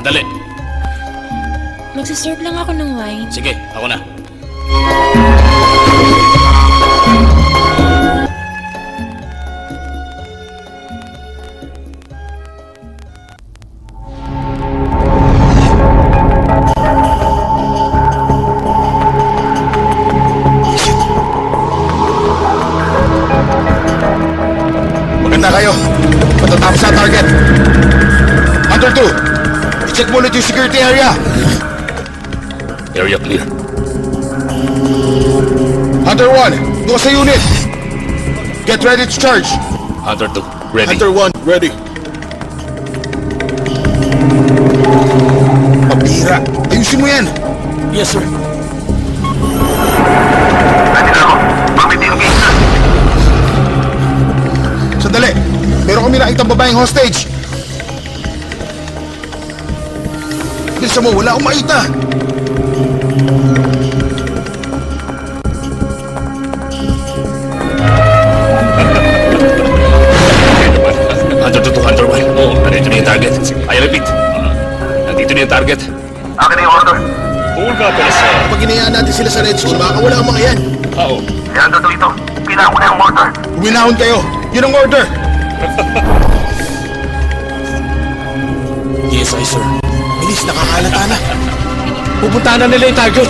Sandali. Magsaserve lang ako ng wine. Sige, ako na. Maganda kayo. Matatapos na target. Hunter 2, i-check mo ulit yung security area. Area clear. Hunter 1, doon sa unit. Get ready to charge. Hunter 2, ready. Hunter 1, ready. Pabira, ayusin mo yan. Yes, sir. Sandali, meron kami nakitang babaeng hostage. Bilisan mo, wala akong makita. Hunter 2 to Hunter 1. Oo, nandito na yung target. I repeat. Nandito na yung target. Akin na yung order. Tungkol nga pala sa... Pag hinayaan natin sila sa red zone, baka wala ang mga yan. Oo. Yan to ito. Kailangan ko na yung order. Huminahon kayo. Yun ang order. Yes, I, sir. Bilis, nakakalata na. Pupuntahan na nila yung target.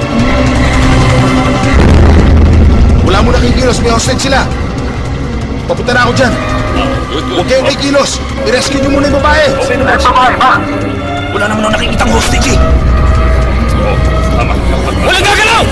Wala mo nakikilos, may hostage sila. Papunta na ako dyan. Huwag kayong kikilos. I-rescue nyo muna yung babae. Ay, babae ba? Wala naman ako nakikitang hostage eh. Oo, tama. Walang gagalaw!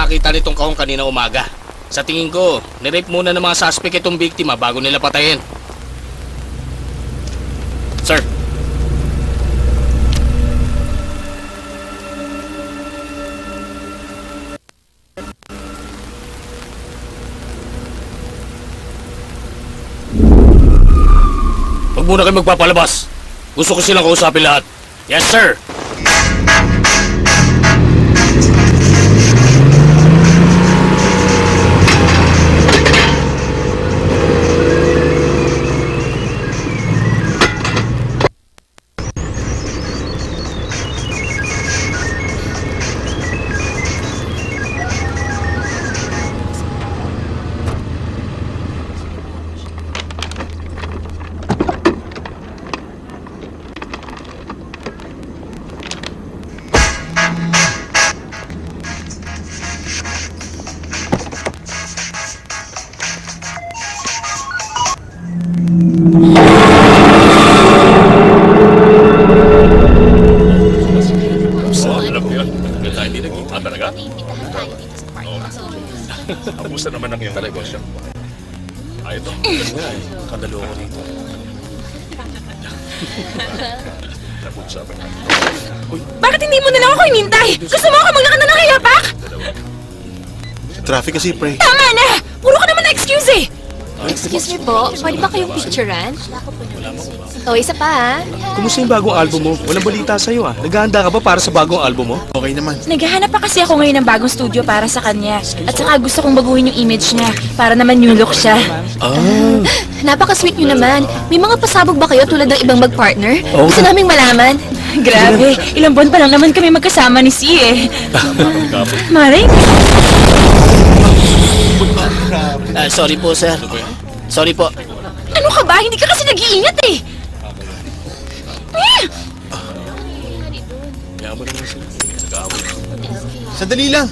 Nakita nitong kahong kanina umaga. Sa tingin ko, nirape muna ng mga suspect itong biktima bago nila patayin. Sir. Huwag muna kayo magpapalabas. Gusto ko silang kausapin lahat. Yes, sir. Kamusta naman ang iyong negosyo? Ito. Kandalo ko rito. Bakit hindi mo na lang ako inintay? Gusto mo ako maglakad na ng kayapak? Traffic kasi, pre. Tama na! Puro ka naman na excuse eh! Excuse me po, pwede ba kayong picturean? O, isa pa ha? Kumusta yung bagong album mo? Walang balita sa'yo ah. Naghahanda ka ba para sa bagong album mo? Okay naman. Naghahanap pa kasi ako ngayon ng bagong studio para sa kanya. At saka gusto kong baguhin yung image niya para naman new look siya. Napaka-sweet nyo naman. May mga pasabog ba kayo tulad ng ibang mag-partner? Oo. Gusto naming malaman. Grabe, ilang buwan pa lang naman kami magkasama ni Si eh. Maring, Sorry po, sir. Sorry po. ano ka ba? Hindi ka kasi nag-iingat eh. Sandali lang.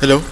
Hello?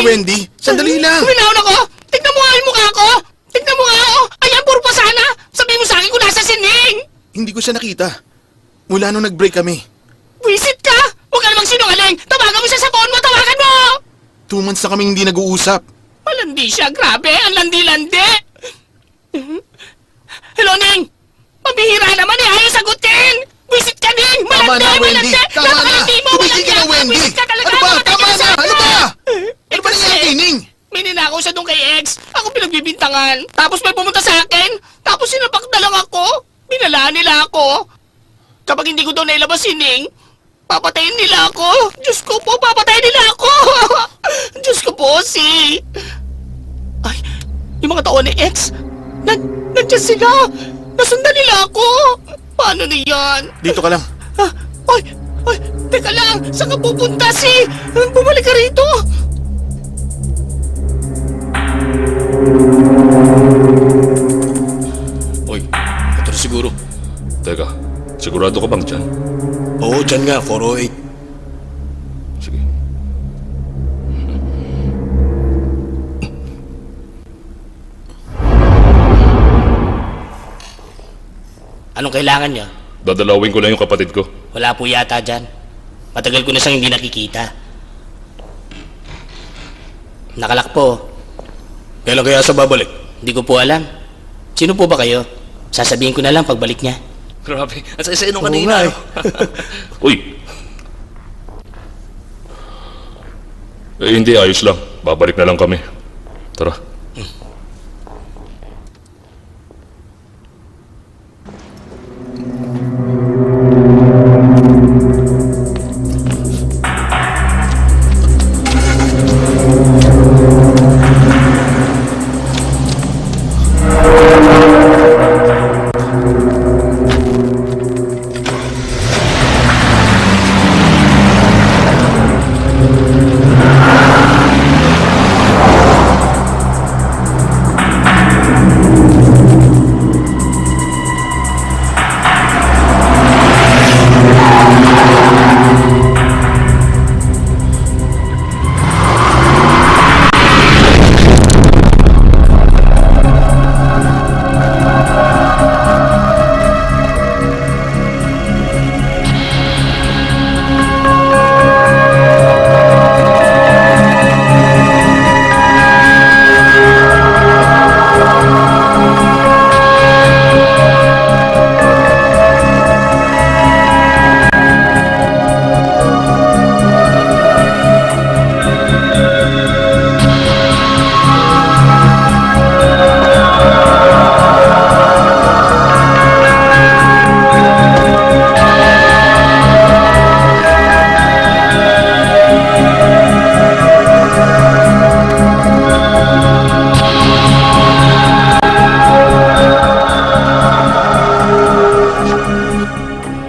Wendy, sandali lang. Minahon ako! Tignan mo nga yung mukha ko! Tignan mo nga, oh! Ayan, puro pa sana! Sabihin mo sa akin kung nasa sining! Hindi ko siya nakita. Mula nung nag-break kami. Visit ka! Huwag ka namang sinungaling! Tawagan mo siya sa phone mo! Tawagan mo! 2 months na kaming hindi nag-uusap. Malandi siya, grabe! Ang landi-landi! Hello, Ning! Pambihira naman eh! Ayaw sagutin! Visit ka, Ning! Tama Malandi! na, Wendy! Malandi! Tama na! Napakalandi mo! Tumigil ka na, Malandi! Wendy! Visit ka talaga! Ano ba? Tama na! Ano ba? Ano ba Kasi, nangyari kay Ning? may ninakaw siya doon kay ex. Ako pinagbibintangan. Tapos may pumunta sa akin. Tapos sinapak na lang ako. Binalaan nila ako. Kapag hindi ko daw nailabas si Ning, papatayin nila ako. Diyos ko po, papatayin nila ako. Diyos ko po, si... Ay, yung mga tao ni ex, nandiyan sila. Nasundan nila ako. Paano na yan? Dito ka lang. Ah, ay, teka lang! Saan ka pupunta bumalik ka rito! Uy, ito na siguro. Teka, sigurado ka bang dyan? Oo, dyan nga, 408. Sige. Anong kailangan niya? Dadalawin ko lang yung kapatid ko. Wala po yata dyan. Matagal ko na siyang hindi nakikita. Nakalak po. Kailan kaya sa babalik? Hindi ko po alam. Sino po ba kayo? Sasabihin ko na lang pagbalik niya. Grabe, at sa isa nung Oo kanina. nga eh. Uy! Hindi, ayos lang. Babalik na lang kami. Tara.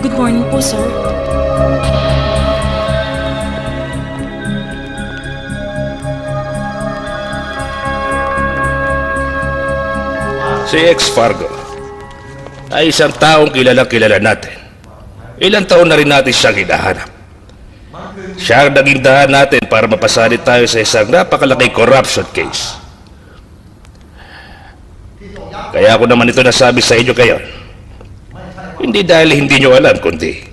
Good morning po, sir. Si X Fargo ay isang taong kilala natin. Ilang taon na rin natin siyang hinahanap. Siya ang naging daan natin para mapasalit tayo sa isang napakalaking corruption case. Kaya ako naman ito nasabi sa inyo ngayon. Hindi dahil hindi nyo alam, kundi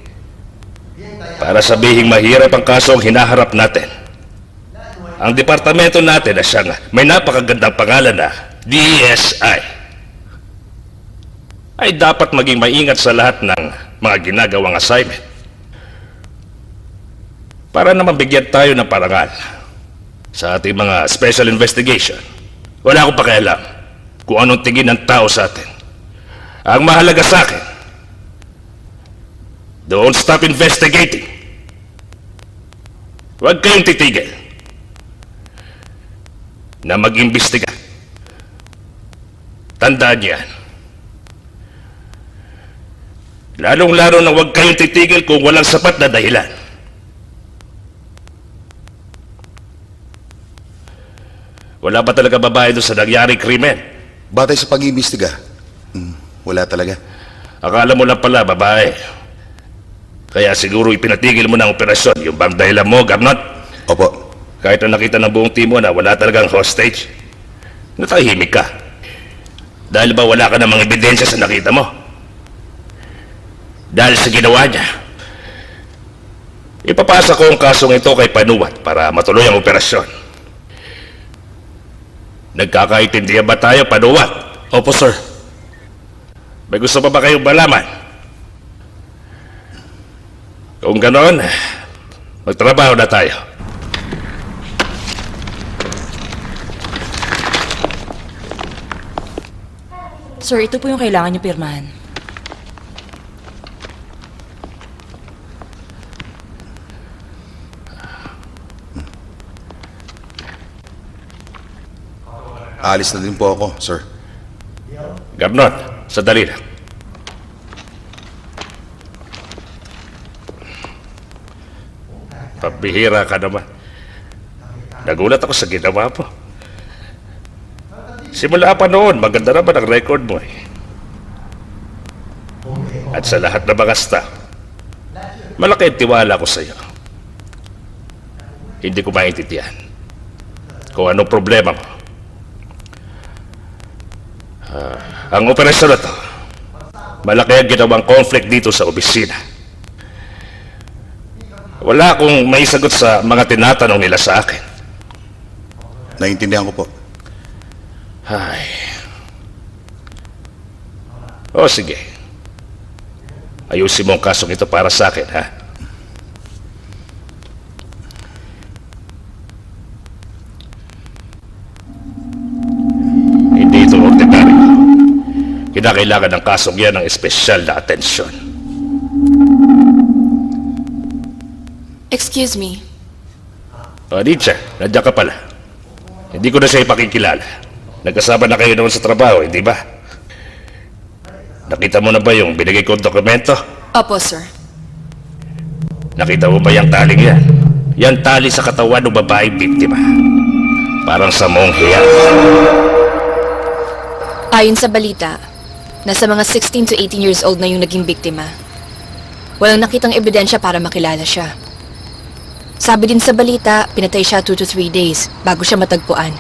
para sabihing mahirap ang kasong hinaharap natin. Ang departamento natin na siyang may napakagandang pangalan na DSI ay dapat maging maingat sa lahat ng mga ginagawang assignment para naman bigyan tayo ng parangal sa ating mga special investigation. Wala akong pakialam kung anong tingin ng tao sa atin. Ang mahalaga sa akin, don't stop investigating. Huwag kayong titigil na mag-imbestiga. Tandaan niyan. Lalong-lalo na huwag kayong titigil kung walang sapat na dahilan. Wala ba talaga babae doon sa nangyaring krimen? Batay sa pag-iimbestiga, wala talaga. Akala mo lang pala babae. Kaya siguro ipinatigil mo ng operasyon. Yung bang dahilan mo, Garnot? Opo. Kahit na nakita ng buong team mo na wala talagang hostage, natahimik ka. Dahil ba wala ka namang ebidensya sa nakita mo? Dahil sa ginawa niya, ipapasa ko ang kasong ito kay Panuat para matuloy ang operasyon. Nagkakaintindihan ba tayo, Panuat? Opo, sir. May gusto pa ba kayong malaman? Kung ganoon, magtrabaho na tayo. Sir, ito po yung kailangan niyo pirmahan. Aalis na din po ako, sir. Garnot, sandali lang. Bihira ka naman. Nagulat ako sa ginawa mo. Simula pa noon, maganda naman ang record mo eh. At sa lahat ng mga staff, malaki ang tiwala ko sa iyo. Hindi ko maintindihan kung anong problema mo. Ang operasyon na to, malaki ang ginawang conflict dito sa opisina. Wala akong may sagot sa mga tinatanong nila sa akin. Naiintindihan ko po. Ay. O sige. Ayusin mo ang kasong ito para sa akin, ha? Hindi ito ordinaryo. Kinakailangan ng kasong yan ng espesyal na atensyon. Excuse me. O, Nietzsche, nandiyan ka pala. Hindi ko na siya ipakikilala. Nagkasama na kayo noon sa trabaho, hindi ba? Nakita mo na ba yung binigay kong dokumento? Opo, sir. Nakita mo ba yung taling yan? Yan tali sa katawan ng babaeng biktima. Parang sa monghiya. Ayon sa balita, nasa mga 16 to 18 years old na yung naging biktima. Walang nakitang ebidensya para makilala siya. Sabi din sa balita, pinatay siya 2 to 3 days bago siya matagpuan.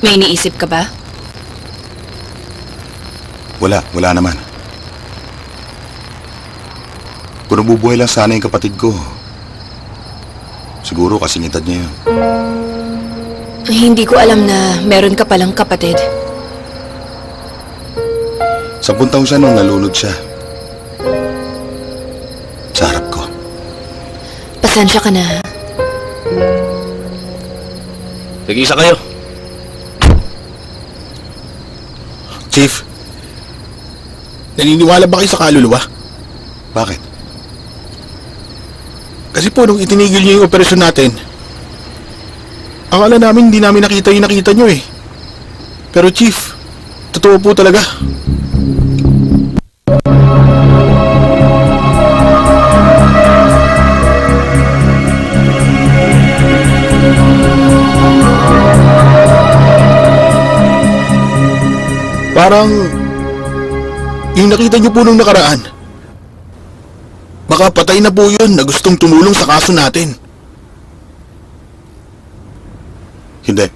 May iniisip ka ba? Wala naman. Kung nabubuhay lang sana yung kapatid ko, siguro kasing edad niya yun. Hindi ko alam na meron ka palang kapatid. 10 taon siya nung nalunod siya. Sa harap ko. Pasensya ka na. Nag-iisa kayo. Chief, naniniwala ba kayo sa kaluluwa? Bakit? Kasi po nung itinigil niyo yung operasyon natin, akala namin hindi namin nakita yung nakita niyo eh. Pero Chief, totoo po talaga. Parang yung nakita niyo po nung nakaraan, baka patay na po yun na gustong tumulong sa kaso natin. Hindi.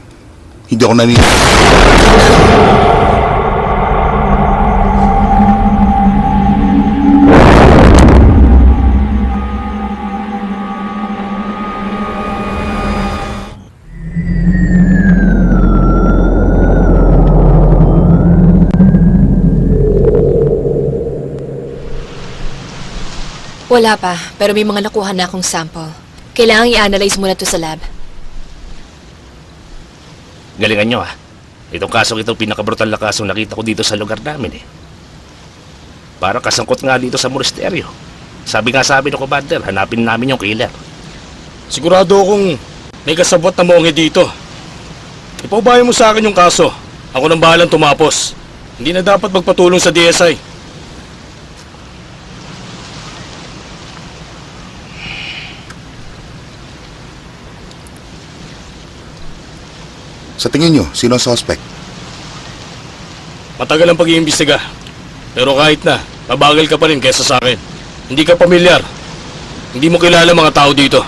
Hindi ako naniniwala. Wala pa, pero may mga nakuha na akong sample. Kailangan i-analyze muna to sa lab. Galingan nyo, ha? Itong kasong ito, pinakabrutal na kasong nakita ko dito sa lugar namin, eh. Para kasangkot nga dito sa monasteryo. Sabi ng commander, hanapin namin yung killer. Sigurado akong may kasabot na monge dito. Ipaubayan mo sa akin yung kaso. Ako nang bahalang tumapos. Hindi na dapat magpatulong sa DSI. Sa tingin nyo, sino ang suspect? Matagal ang pag-iimbestiga. Pero kahit na, mabagal ka pa rin kesa sa akin. Hindi ka pamilyar. Hindi mo kilala mga tao dito.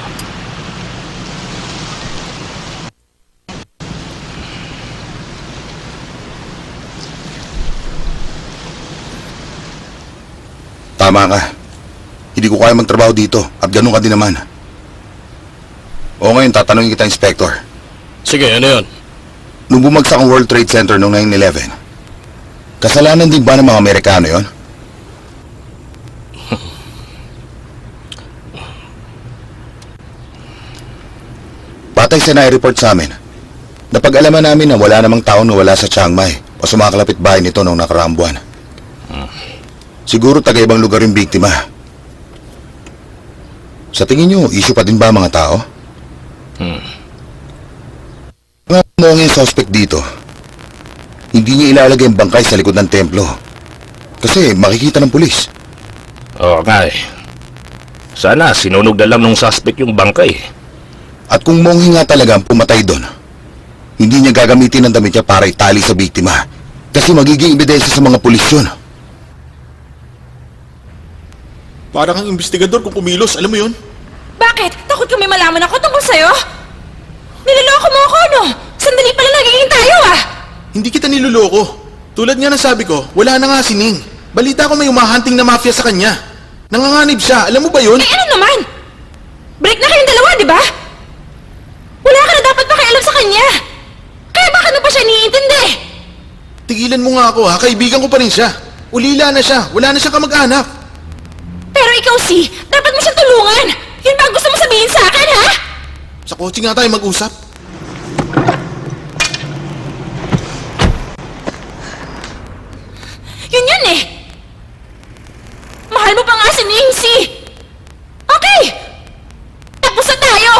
Tama ka. Hindi ko kaya magtrabaho dito at ganun ka din naman. O ngayon, tatanungin kita, Inspector. Sige, ano yun? Nung bumagsak ang World Trade Center noong 9/11, kasalanan din ba ng mga Amerikano yon? Batay sa nai-report sa amin, napag-alaman namin na wala namang taong nawala sa Chiang Mai o sa mga kalapit bahay nito noong nakaraang buwan. Siguro taga-ibang lugar yung biktima. Sa tingin nyo, issue pa din ba mga tao? Nga mo ang suspect dito, hindi niya ilalagay ang bangkay sa likod ng templo. Kasi makikita ng pulis. Oo nga, eh. Sana sinunog na lang nung suspect yung bangkay. At kung Monghe nga talaga ang pumatay doon, hindi niya gagamitin ang damit niya para itali sa biktima. Kasi magiging ebidensya sa mga pulis yun. Parang ang investigador kung kumilos, alam mo yun? Bakit? Takot kami malaman ako tungkol sa'yo? Niloloko mo ako, no? Sandali pala nagiging tayo, ah! Hindi kita niloloko. Tulad nga ng sabi ko, wala na nga si Ning. Balita ko may umahunting na mafia sa kanya. Nanganganib siya, alam mo ba yun? Eh ano naman? Break na kayong dalawa, di ba? Wala ka na dapat pakialam sa kanya. Kaya bakit mo pa siya iniintindi? Tigilan mo nga ako ha, kaibigan ko pa rin siya. Ulila na siya, wala na siyang kamag-anak. Pero ikaw, si, dapat mo siyang tulungan. Yun ba ang gusto mo sabihin sa akin, ha? Sa kotse nga tayo mag-usap. Yun eh. Mahal mo pa nga si Nancy. Okay. Tapos na tayo.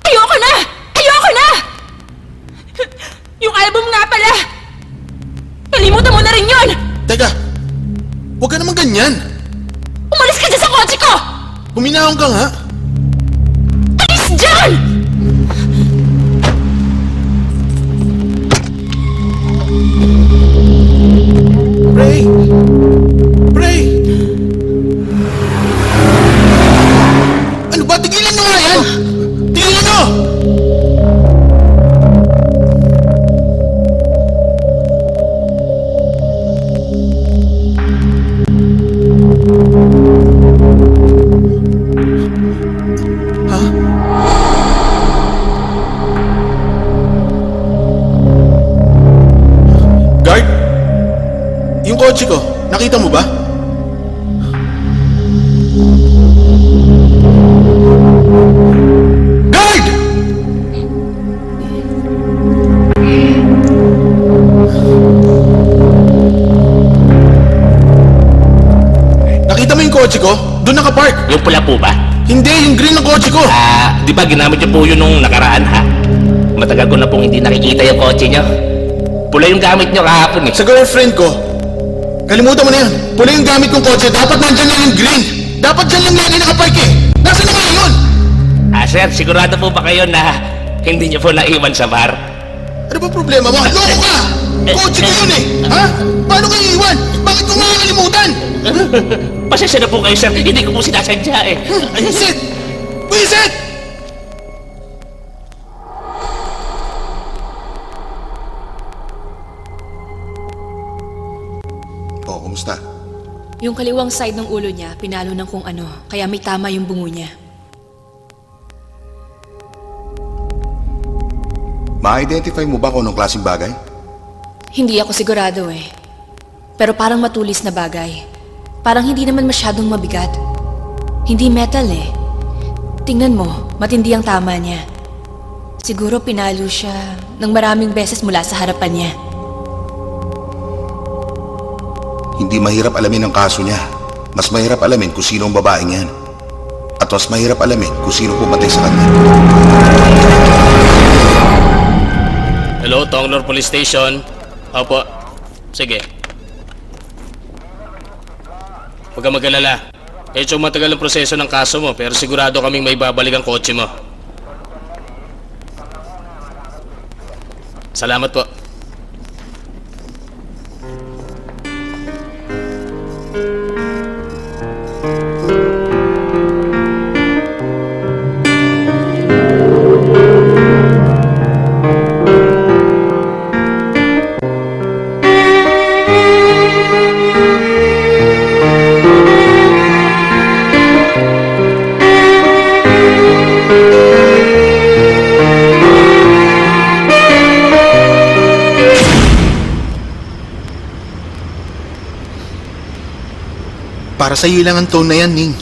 Ayoko na. Ayoko na. Yung album nga pala. Kalimutan mo na rin yun. Teka, huwag ka naman ganyan. Umalis ka dyan sa kotse ko. Huminahon ka nga. Alis dyan! Pray! Pray! Ano ba? Tigilan nyo nga yan! Tigilan nyo! Guard! Yung kotse ko, nakita mo ba? Guard! Nakita mo yung kotse ko? Doon nakapark. Yung pula po ba? Hindi, yung green ng kotse ko. Di ba ginamit niyo po yun nung nakaraan, ha? Matagal ko na pong hindi nakikita yung kotse niyo. Pula yung gamit niyo kahapon, eh. Sa girlfriend ko. Kalimutan mo na yan. Pula yung gamit kong kotse. Dapat nandyan lang yung green. Dapat dyan lang yan yung nakapark eh. Nasaan na nga yun? Sir, sigurado po ba kayo na hindi niyo po naiwan sa bar? Ano ba problema mo? Loko ka! Kotse ko yun eh! Ha? Paano kayo iwan? Bakit ko nga nakalimutan? Pasensya na po kayo, sir. Hindi ko po sinasadya, eh. Visit! Visit! Oh, kumusta? Yung kaliwang side ng ulo niya, pinalo ng kung ano, kaya may tama yung bungo niya. Ma-identify mo ba kung anong klaseng bagay? Hindi ako sigurado eh. Pero parang matulis na bagay. Parang hindi naman masyadong mabigat. Hindi metal eh. Tingnan mo, matindi ang tama niya. Siguro pinalo siya ng maraming beses mula sa harapan niya. Hindi mahirap alamin ang kaso niya. Mas mahirap alamin kung sino ang babaeng yan. At mas mahirap alamin kung sino pumatay sa kanya. Hello, Tonglor Police Station. Opo. Sige. Huwag kang mag-alala. Medyo matagal ang proseso ng kaso mo, pero sigurado kaming may babalik ang kotse mo. Salamat po. Para sa'yo lang ang tone na yan, Ning.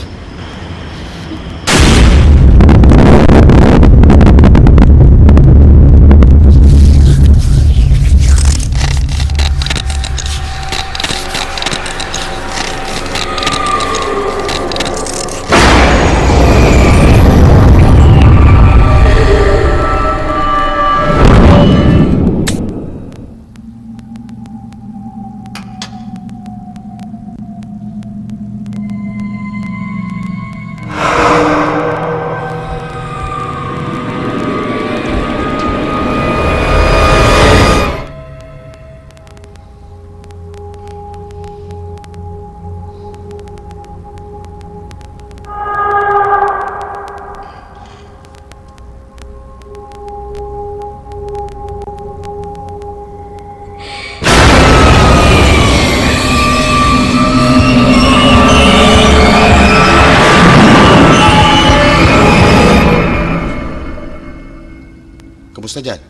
Kamusta dyan?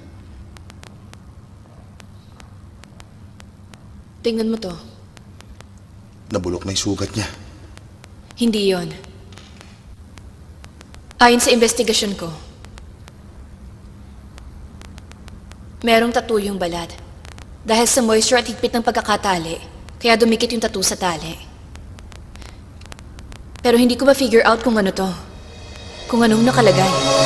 Tingnan mo to. Nabulok na yung sugat niya. Hindi yon. Ayon sa investigasyon ko, merong tattoo yung balat. Dahil sa moisture at higpit ng pagkakatali, kaya dumikit yung tattoo sa tali. Pero hindi ko ma-figure out kung ano to. Kung anong nakalagay.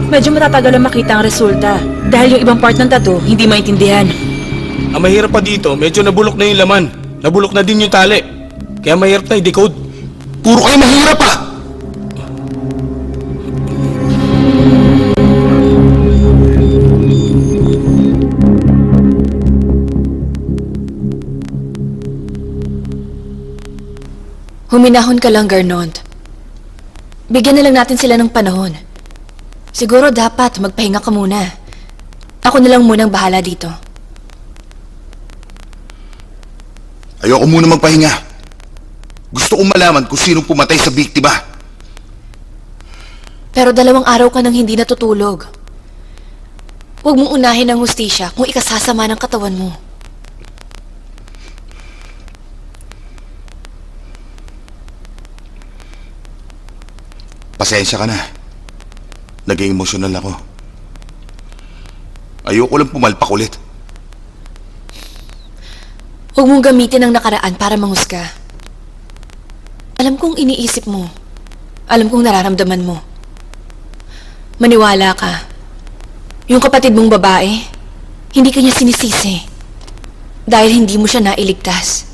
Medyo matatagal ang makita ang resulta. Dahil yung ibang part ng tattoo, hindi maintindihan. Ang mahirap pa dito, medyo nabulok na yung laman. Nabulok na din yung tali. Kaya mahirap na i-decode. Puro kayo mahirap ah! Huminahon ka lang, Garnond. Bigyan na lang natin sila ng panahon. Siguro dapat magpahinga ka muna. Ako na lang munang bahala dito. Ayoko muna magpahinga. Gusto kong malaman kung sinong pumatay sa biktima. Pero 2 araw ka nang hindi natutulog. Huwag mong unahin ang hustisya kung ikasasama ng katawan mo. Pasensya ka na. Naging emosyonal ako. Ayoko lang pumalpak ulit. Huwag mong gamitin ang nakaraan para manghusga. Alam kong iniisip mo. Alam kong nararamdaman mo. Maniwala ka. Yung kapatid mong babae, hindi ka niya sinisisi. Dahil hindi mo siya nailigtas.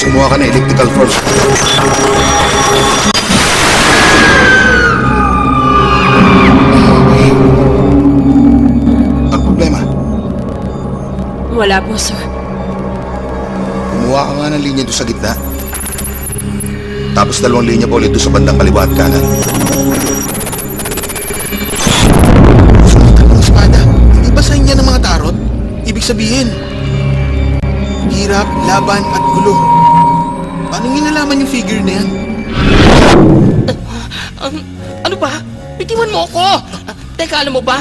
Tapos kumuha ka ng elliptical force. Ang problema, Wala po, sir. kumuha ka nga ng linya doon sa gitna. Tapos 2 linya pa ulit doon sa bandang kaliwa at kanan. Ang espada, hindi ba sa inyo ng mga tarot? Ibig sabihin, hirap, laban at gulo. Paano nyo nalaman yung figure na yan? Ano ba? Bitiwan mo ako! Teka, alam mo ba?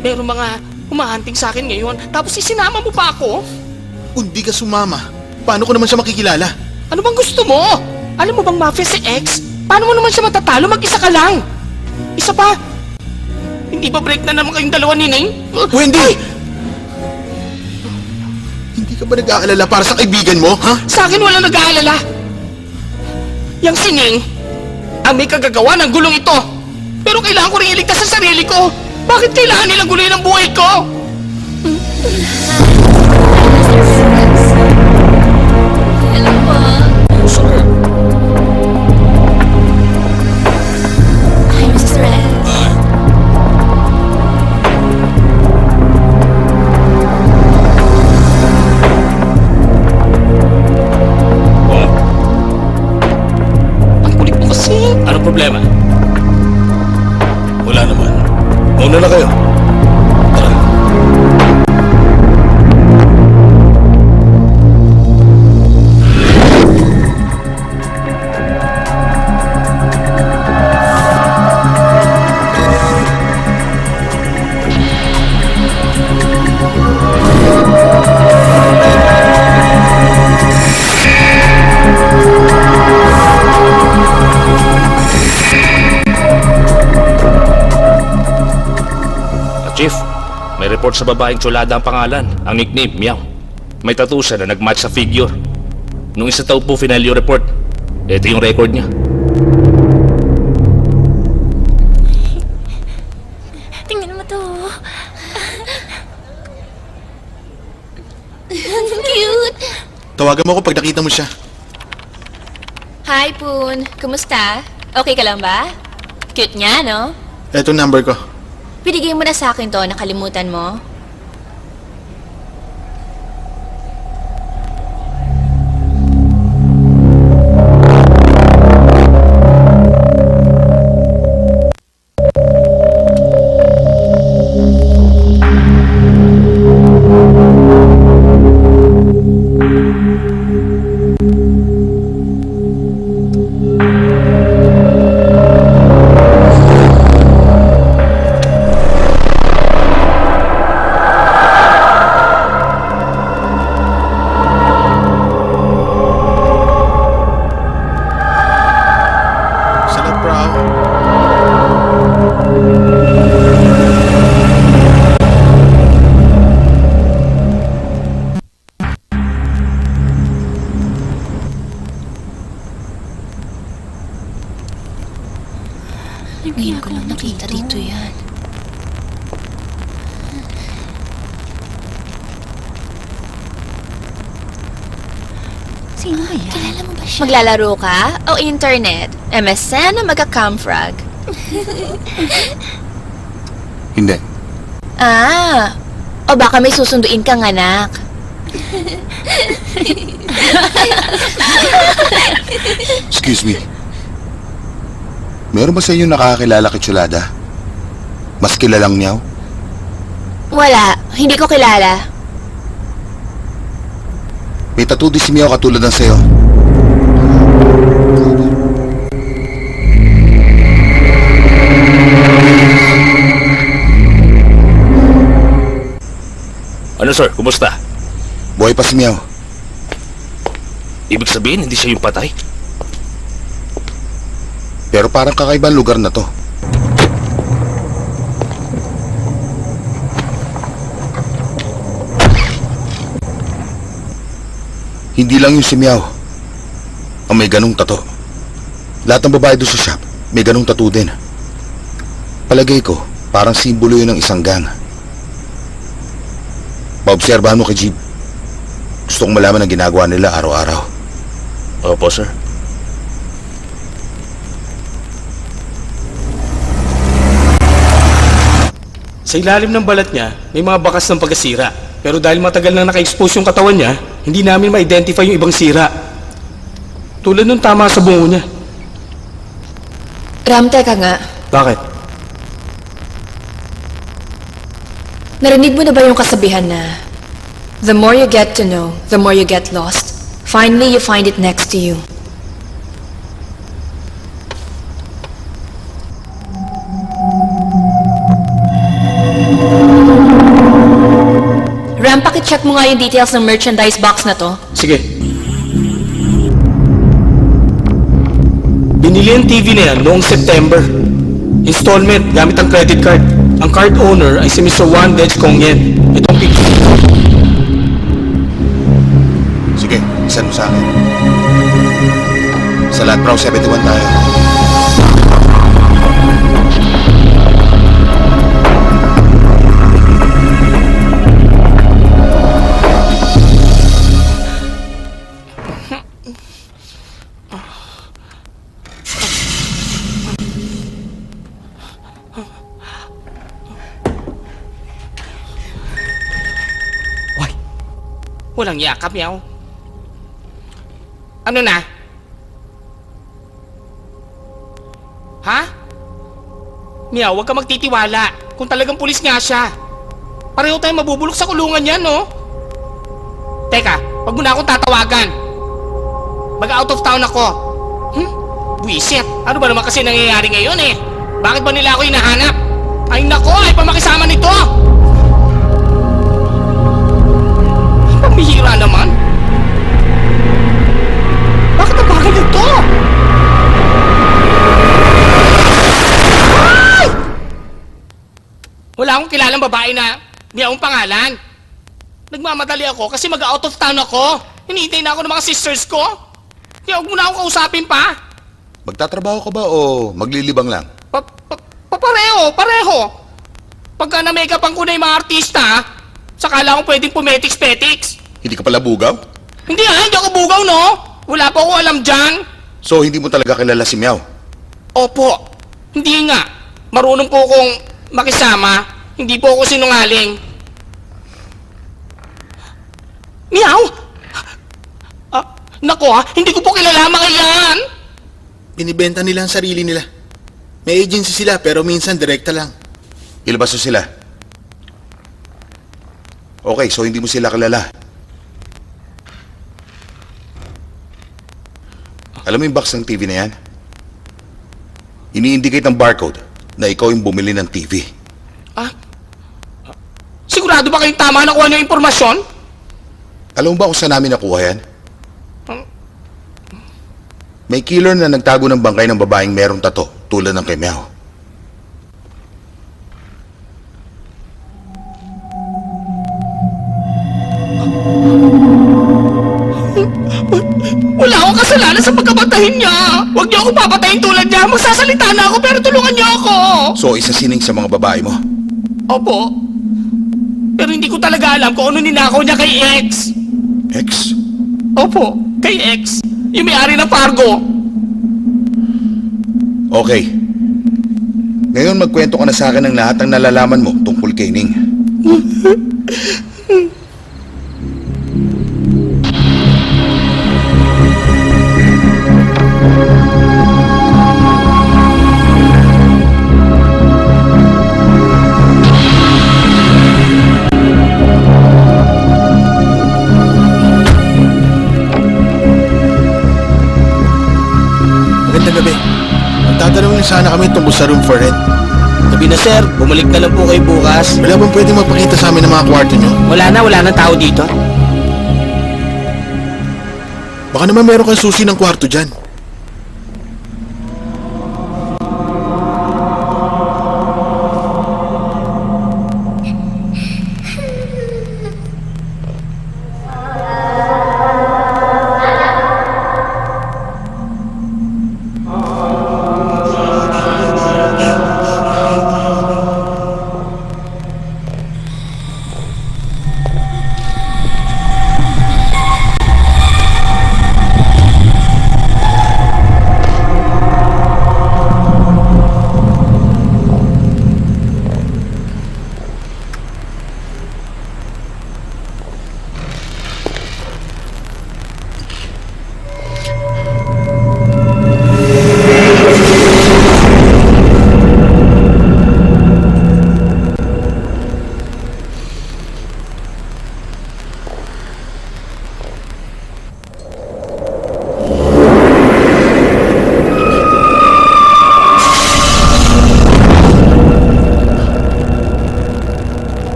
Meron mga humahanting sa akin ngayon, tapos isinama mo pa ako? Kung di ka sumama, paano ko naman siya makikilala? Ano bang gusto mo? Alam mo bang mafia si X? Paano mo naman siya matatalo? Mag-isa ka lang! Isa pa! Hindi ba break na naman kayong dalawa ni Ning? Wendy! Hindi ka ba nag-aalala para sa kaibigan mo, ha? Sa akin walang nag-aalala! Yang si Ning, ang may kagagawa ng gulong ito! Pero kailangan ko rin iligtas sa sarili ko! Bakit kailangan nilang guluhin ang buhay ko? Hello po. Hi, Mrs. Red. Ang kulit mo kasi! Anong problema? Wala naman. Mauna na kayo. Tara. Chief, may report sa babaeng tsulada ang pangalan. Ang nickname, Meow. May tattoo siya na nag-match sa figure. Nung isa taon po final yung report, ito yung record niya. Tingnan mo to. Cute. Tawagan mo ako pag nakita mo siya. Hi, Poon. Kumusta? Okay ka lang ba? Cute niya, no? Eto number ko. Pinigay mo na sa akin to, nakalimutan mo? Sarap, bro. Ngayon ko lang nakita dito yan. Sino ba yan? Kilala mo ba siya? Maglalaro ka? O internet? MSN o magka-camfrag? Hindi. Ah, o baka may susunduin kang anak. Excuse me. Meron ba sa inyo nakakakilala kay Tsulada? Mas kilalang Meow? Wala, hindi ko kilala. May tattoo din si Meow katulad ng sayo. Ano sir, kumusta? Buhay pa si Meow. Ibig sabihin, hindi siya yung patay? Pero parang kakaibang lugar na to. Hindi lang yung si Meow ang may ganong tato. Lahat ng babae doon sa shop may ganong tato din. Palagay ko, parang simbolo yun ng isang gang. Paobserbahan mo kay Jeep. Gusto kong malaman ang ginagawa nila araw-araw. Opo, sir. Sa ilalim ng balat niya, may mga bakas ng pagkasira. Pero dahil matagal nang naka-expose yung katawan niya, hindi namin ma-identify yung ibang sira. Tulad nung tama sa bungo niya. Ram, teka nga. Bakit? Narinig mo na ba yung kasabihan na the more you get to know, the more you get lost. Finally, you find it next to you. Ram, pakicheck mo nga yung details ng merchandise box na to. Sige. Binili ang TV na yan noong September. Installment gamit ang credit card. Ang card owner ay si Mr. Juan Dej Congyen. Itong picture. Sige, isan mo sa akin. Sa Land Pro 71 tayo. Walang yakap, Meow. Ano na? Ha? Meow, huwag ka magtitiwala. Kung talagang pulis nga siya. Pareho tayong mabubulok sa kulungan yan, no? Teka, wag mo na akong tatawagan. Mag-out of town ako. Buisit. Ano ba naman kasi nangyayari ngayon eh? Bakit ba nila ako hinahanap? Ay nako, ay pamakisama nito! Pamihira naman. Bakit ang bagal nito? Ay! Wala akong kilalang babae na Meow ang pangalan. Nagmamadali ako kasi mag-out of town ako. Hinihintay na ako ng mga sisters ko. Kaya huwag mo na akong kausapin pa. Magtatrabaho ka ba o maglilibang lang? Pareho. Pagka na-makeupan ko na yung mga artista, saka lang ako pwedeng pumetiks-petiks. Hindi ka pala bugaw? Hindi ako bugaw, no? Wala pa akong alam dyan. So, hindi mo talaga kilala si Meow? Opo, hindi nga. Marunong po akong makisama. Hindi po ako sinungaling. Meow! Nako hindi ko po kilala mga yan. Binibenta nila ang sarili nila. May agency sila pero minsan direkta lang. Ilabas mo sila. Okay, so hindi mo sila kilala. Alam mo yung box ng TV na yan? Ini-indicate ng barcode na ikaw yung bumili ng TV. Sigurado ba kayong tama na kuha niyo impormasyon? Alam mo ba kung saan namin nakuha yan? May killer na nagtago ng bangkay ng babaeng merong tato tulad ng kay Meow. Wala akong kasalanan sa pagkapatayin niya. Huwag niyo ako papatayin tulad niya. Magsasalita na ako pero tulungan niyo ako. So, isa sining sa mga babae mo? Opo. Pero hindi ko talaga alam kung ano ninakaw niya kay X. X? Opo, kay X. Yung may-ari ng Fargo. Okay. Ngayon magkwento ka na sa akin ng lahat ng nalalaman mo tungkol kay Ning. Magandang gabi. Magtatanong sana kami tungkol sa room for rent. Sabi na sir, bumalik na lang po kayo bukas. Wala bang pwede magpakita sa amin ng mga kwarto nyo? Wala nang tao dito. Baka naman meron kang susi ng kwarto dyan.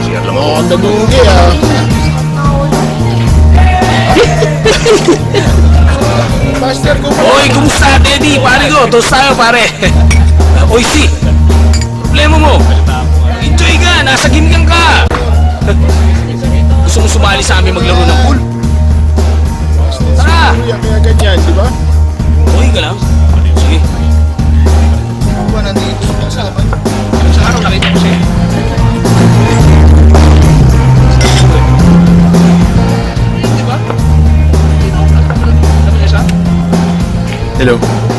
Siya lang Oo, ang nagugi ah. Master ko po. Oy, kumusta, Teddy? Pare ko, toast tayo, pare. Oy, si. Problema mo. Enjoy ka, nasa gimgang ka. Gusto mo sumali sa amin maglaro ng pool? Tara! Kaya ganyan, di ba? Okay ka lang? Sige. Ba nandito sa kasama? Sa araw nakita ko siya. Di ba? Alam mo niya siya? Hello.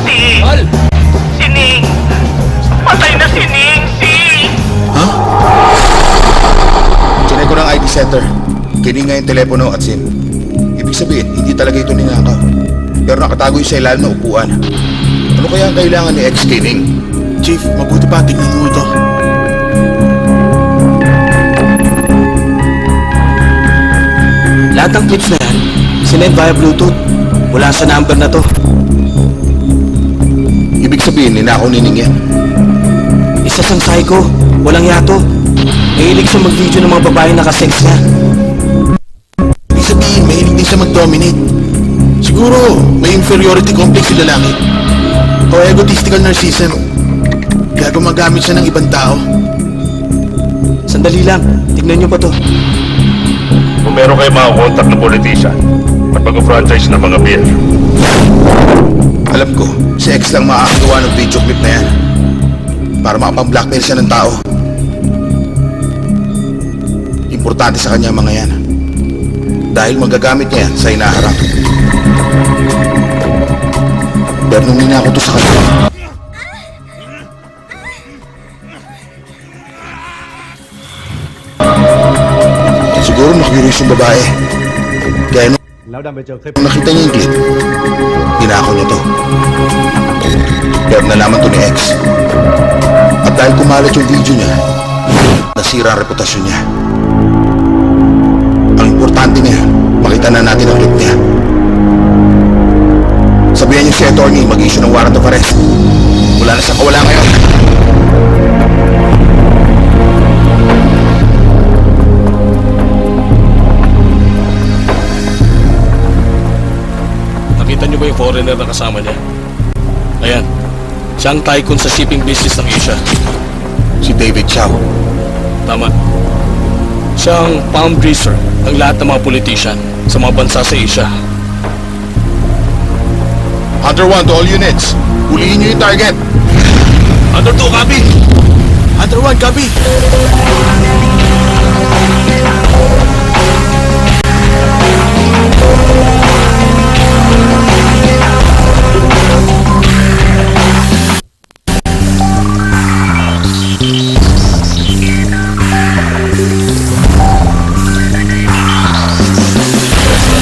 Si! Tol! Si Ning! Patay na si Ning! Si! Chinay ko ng ID center. Kining nga yung telepono at SIM. Ibig sabihin, hindi talaga ito ninakaw. Pero nakatago yung sa ilalim na upuan. Ano kaya ang kailangan ni ex Kining? Chief, mabuti pa, tignan mo ito. Lahat ng clips na yan, sinend via Bluetooth. Mula sa number na to. Ibig sabihin, ninakaw ni Ning yan. Isa sang psycho, walang yato. Mahilig siya mag-video ng mga babae nakasex niya. Ibig sabihin, mahilig din siya mag-dominate. Siguro, may inferiority complex si lalaki. O egotistical narcissism. Kaya gumagamit siya ng ibang tao. Sandali lang, tignan niyo pa to. Kung meron kayo mga contact na politician at mag-franchise ng mga beer, Alam ko, si ex lang makakagawa ng video clip na yan. Para makapang-blackmail siya ng tao. Importante sa kanya ang mga yan. Dahil magagamit niya yan sa hinaharap. Pero nung ninako to sa kanya, siguro nakurious yung babae. Kaya nung nakita niya yung clip, hinako niya to. Pero nalaman to ni ex. At dahil kumalat yung video niya, nasira ang reputasyon niya. Ang importante niya, makita na natin ang clip niya. Sabihan niyo si attorney mag-issue ng warrant of arrest. Wala na siyang kawala ngayon. Nakita niyo ba yung foreigner na kasama niya? Ayan, siya ang tycoon sa shipping business ng Asia. Si David Chow. Tama. Siya ang palm greaser ng lahat ng mga politician sa mga bansa sa Asia. Hunter 1 to all units. Huliin niyo yung target. Hunter 2, copy! Hunter 1, copy!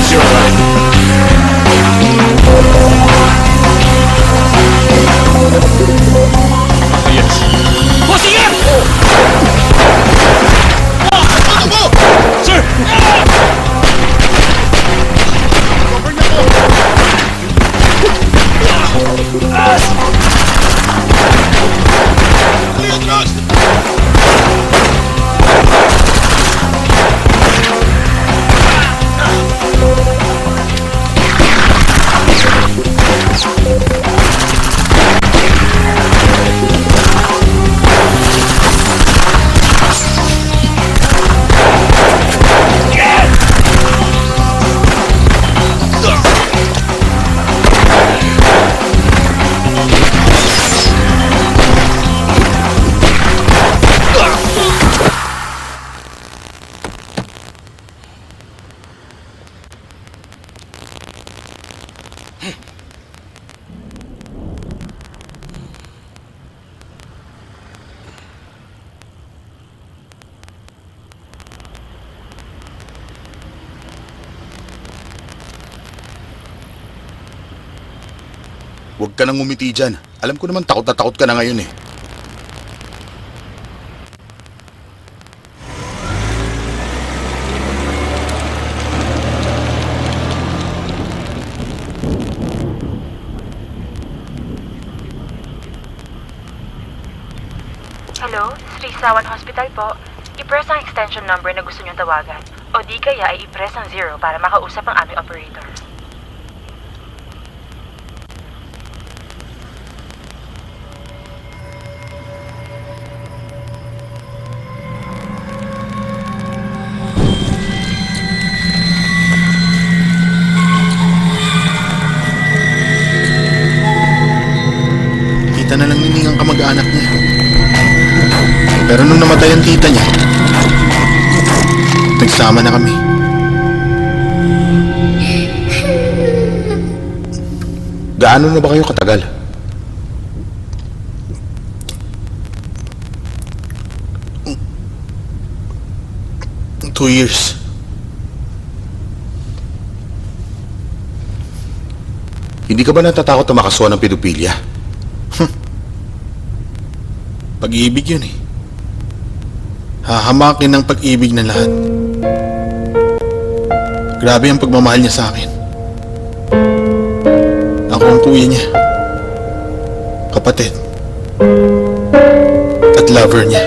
Zero right. Yes. Boss, ingat! Sir! Huwag ka nang umiti dyan. Alam ko naman takot na takot ka na ngayon eh. Hello, Sri Sawan Hospital po. i-press ang extension number na gusto niyong tawagan. O di kaya ay i-press ang 0 para makausap ang aming operator. Kita na lang ni Ning ang kamag-anak niya. Pero nung namatay ang tita niya, nagsama na kami. Gaano na ba kayo katagal? Two years. Hindi ka ba natatakot na makasuhan ng pedophilia? Pag-ibig yun eh. Hahamakin ng pag-ibig ng lahat. Grabe ang pagmamahal niya sa akin. Ako ang kuya niya. Kapatid. At lover niya.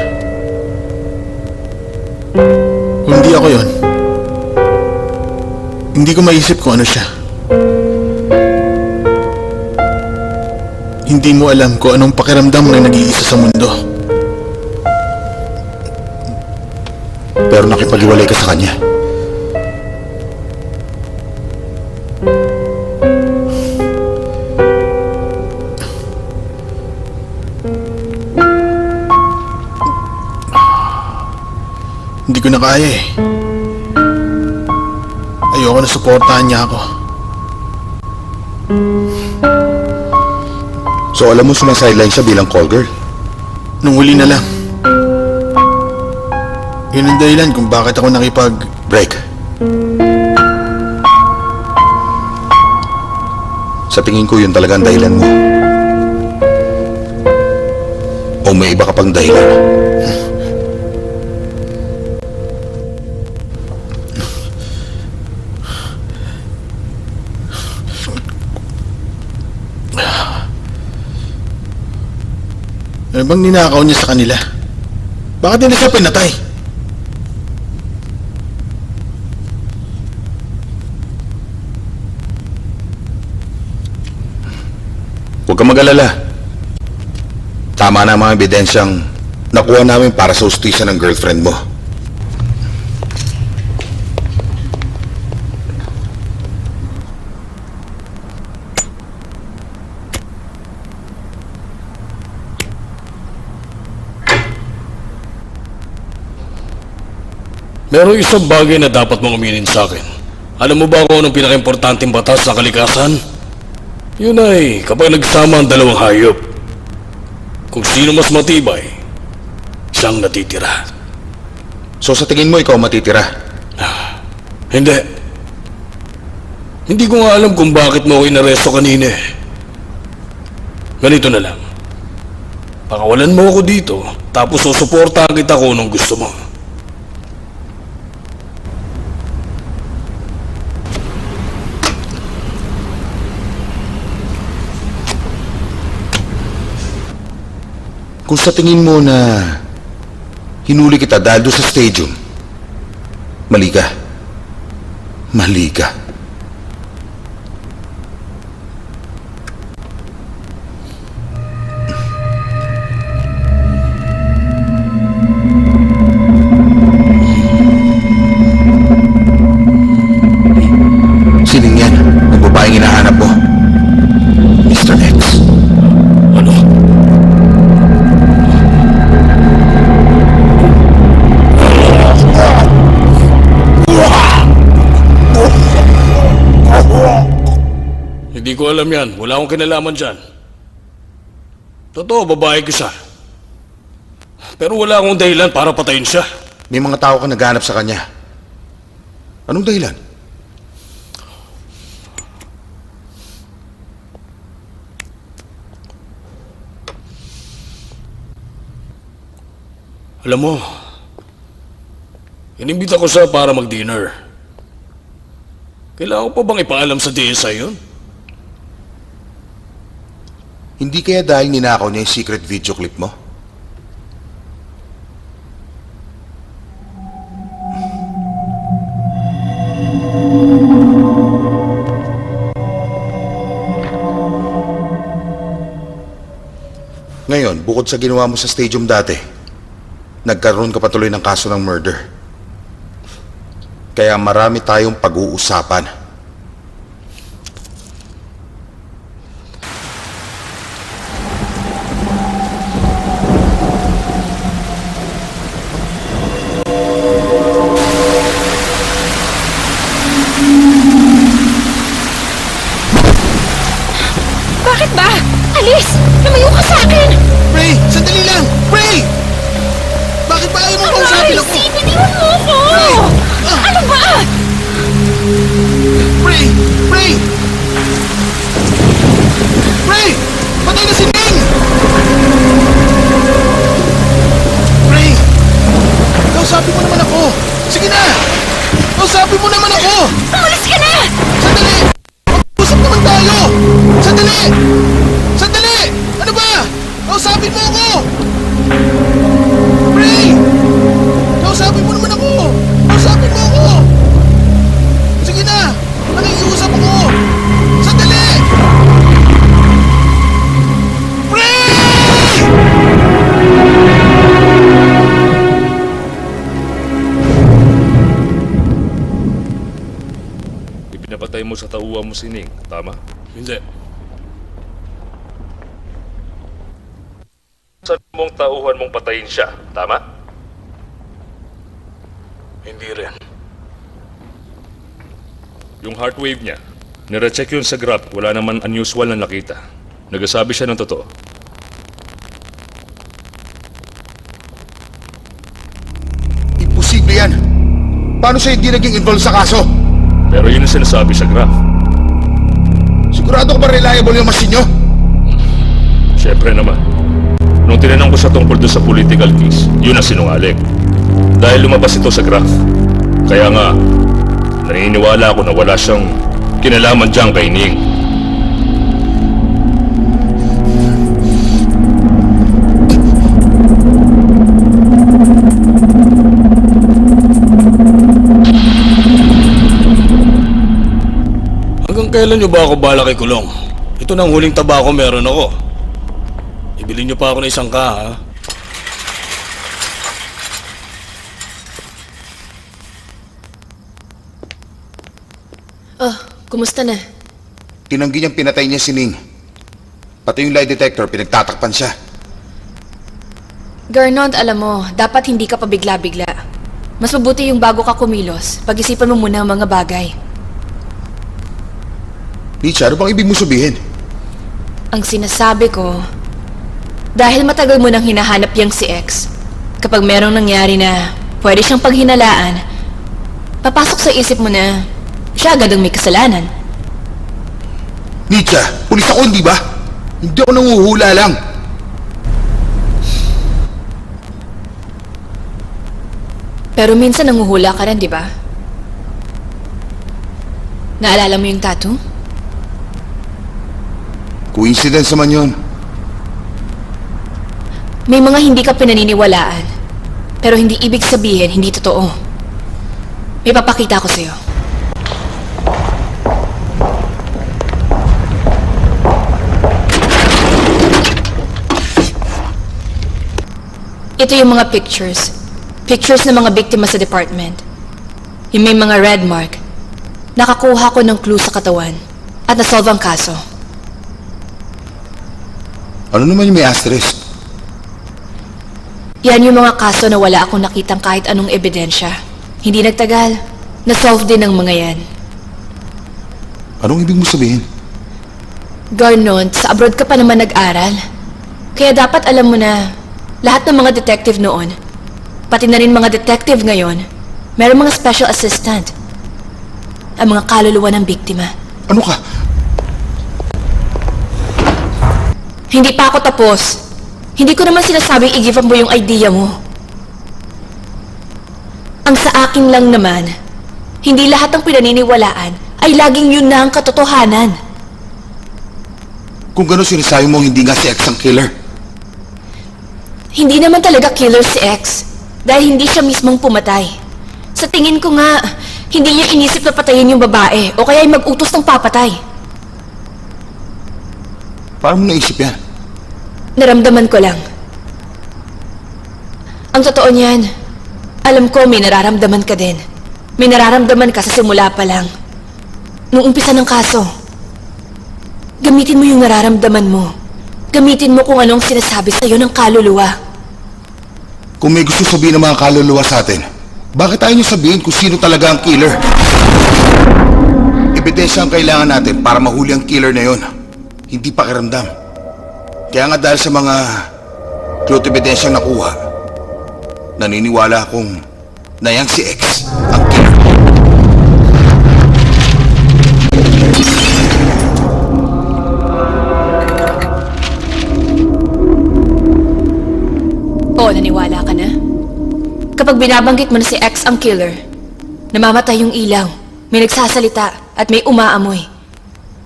Kung hindi ako yun, hindi ko maisip kung ano siya. Hindi mo alam kung anong pakiramdam na nag-iisa sa mundo. Pero nakipag-iwalay ka sa kanya. Hindi ko na kaya eh. Ayoko na suportahan niya ako. So alam mo sumasideline siya bilang call girl? Nung huli na lang. Yun ang dahilan kung bakit ako Break. Sa tingin ko yun talaga ang dahilan mo. O may iba ka pang dahilan? Ano bang ninakaw niya sa kanila? Bakit nila siya pinatay? Huwag kang mag-alala. Tama na ang mga ebidensyang nakuha namin para sa ustisya ng girlfriend mo. Merong isang bagay na dapat mong aminin sa akin. Alam mo ba kung anong pinaka-importanteng batas sa kalikasan? Yun ay kapag nagsama ang dalawang hayop. Kung sino mas matibay, siyang natitira. So sa tingin mo ikaw matitira? Hindi. Hindi ko nga alam kung bakit mo ako inaresto kanina eh. Ganito na lang. Pakawalan mo ako dito, tapos susuportahan kita kung anong gusto mo. Kung sa tingin mo na hinuli kita dahil doon sa stadium, mali ka. Mali ka. Sining yan, ang babaeng hinahanap mo. Mr. X. Ano? Hindi ko alam yan. Wala akong kinalaman dyan. Totoo, babae ko siya. Pero wala akong dahilan para patayin siya. May mga tao ka naghanap sa kanya. Anong dahilan? Alam mo, inimbita ko siya para mag-dinner. Kailangan ko pa bang ipaalam sa DSI yun? Hindi kaya dahil ninakaw niya yung secret video clip mo? Bukod sa ginawa mo sa stadium dati, nagkaroon ka patuloy ng kaso ng murder. Kaya marami tayong pag-uusapan. Bakit ba? Alis! Lumayo ka sa akin! Ray! Sandali lang! Ray! Bakit ba ayaw mong kausapin ako? Aray, biniwan mo ko! Ray! Ano ba? Ray! Ray! Ray! Patay na si Ning! Ray! Kausapin mo naman ako! Sige na! Kausapin mo naman ako! Umalis ka na! Sandali! Mag-usap naman tayo! Sandali! Sandali! Ano ba? Kausapin mo ako! Ray! Kausapin mo naman ako! Kausapin mo ako! Sige na! Nakikiusap ako! Sandali! Ray! Ipinapatay mo sa tauhan mo si Ning, tama? Hindi. Sa mong tauhan mong patayin siya, tama? Hindi rin. Yung heart wave niya, nire-check yun sa graph, wala naman unusual na nakita. Nagasabi siya ng totoo. Imposible yan! Paano siya hindi naging involved sa kaso? Pero yun ang sinasabi sa graph. Sigurado ka ba reliable yung machine nyo? Siyempre naman. Nung tinanong ko siya tungkol doon sa political case, yun ang sinungaling. Dahil lumabas ito sa graph. Kaya nga, naniniwala ako na wala siyang kinalaman dyan kay Ning. Hanggang kailan nyo ba ako balak ikulong? Ito na ang huling tabako meron ako. Ibili nyo pa ako ng isang ha? Oh, kumusta na? Tinanggi niyang pinatay niya si Ning. Pati yung lie detector, pinagtatakpan siya. Garnond, alam mo, dapat hindi ka pabigla-bigla. Mas mabuti yung bago ka kumilos. Pag-isipan mo muna ang mga bagay. Nietzsche, ano bang ibig mo sabihin? Ang sinasabi ko, dahil matagal mo nang hinahanap yang si X, kapag merong nangyari na pwede siyang paghinalaan, papasok sa isip mo na siya agad ang may kasalanan. Nietzsche, pulis ako, hindi ba? Hindi ako nanguhula lang. Pero minsan nanguhula ka rin, di ba? Naalala mo yung tattoo? Coincidence naman yun. May mga hindi ka pinaniniwalaan, pero hindi ibig sabihin hindi totoo. May papakita ko sa'yo. Ito yung mga pictures. Pictures ng mga biktima sa department. Yung may mga red mark. Nakakuha ko ng clue sa katawan at nasolve ang kaso. Ano naman yung may asterisk? Yan yung mga kaso na wala akong nakitang kahit anong ebidensya. Hindi nagtagal. Nasolve din ang mga yan. Anong ibig mo sabihin? Garnond, sa abroad ka pa naman nag-aral. Kaya dapat alam mo na lahat ng mga detective noon, pati na rin mga detective ngayon, meron mga special assistant. Ang mga kaluluwa ng biktima. Ano ka? Hindi pa ako tapos. Hindi ko naman sinasabing i-give up mo yung idea mo. Ang sa akin lang naman, hindi lahat ng pinaniniwalaan ay laging yun na ang katotohanan. Kung gano'n sinasabi mo hindi nga si X ang killer. Hindi naman talaga killer si X dahil hindi siya mismong pumatay. Sa tingin ko nga, hindi niya inisip na patayin yung babae o kaya ay mag-utos ng papatay. Paano mo naisip yan? Naramdaman ko lang. Ang totoo niyan, alam ko may nararamdaman ka din. May nararamdaman ka sa simula pa lang. Nung umpisa ng kaso, gamitin mo yung nararamdaman mo. Gamitin mo kung anong sinasabi sa'yo ng kaluluwa. Kung may gusto sabihin ng mga kaluluwa sa atin, bakit ayaw niyo sabihin kung sino talaga ang killer? Ebidensya ang kailangan natin para mahuli ang killer na yon. Hindi pakiramdam. Kaya nga dahil sa mga truth ebidensyang nakuha, naniniwala akong na yang si X ang killer. Oo, naniwala ka na? Kapag binabanggit mo na si X ang killer, namamatay yung ilaw, may nagsasalita at may umaamoy.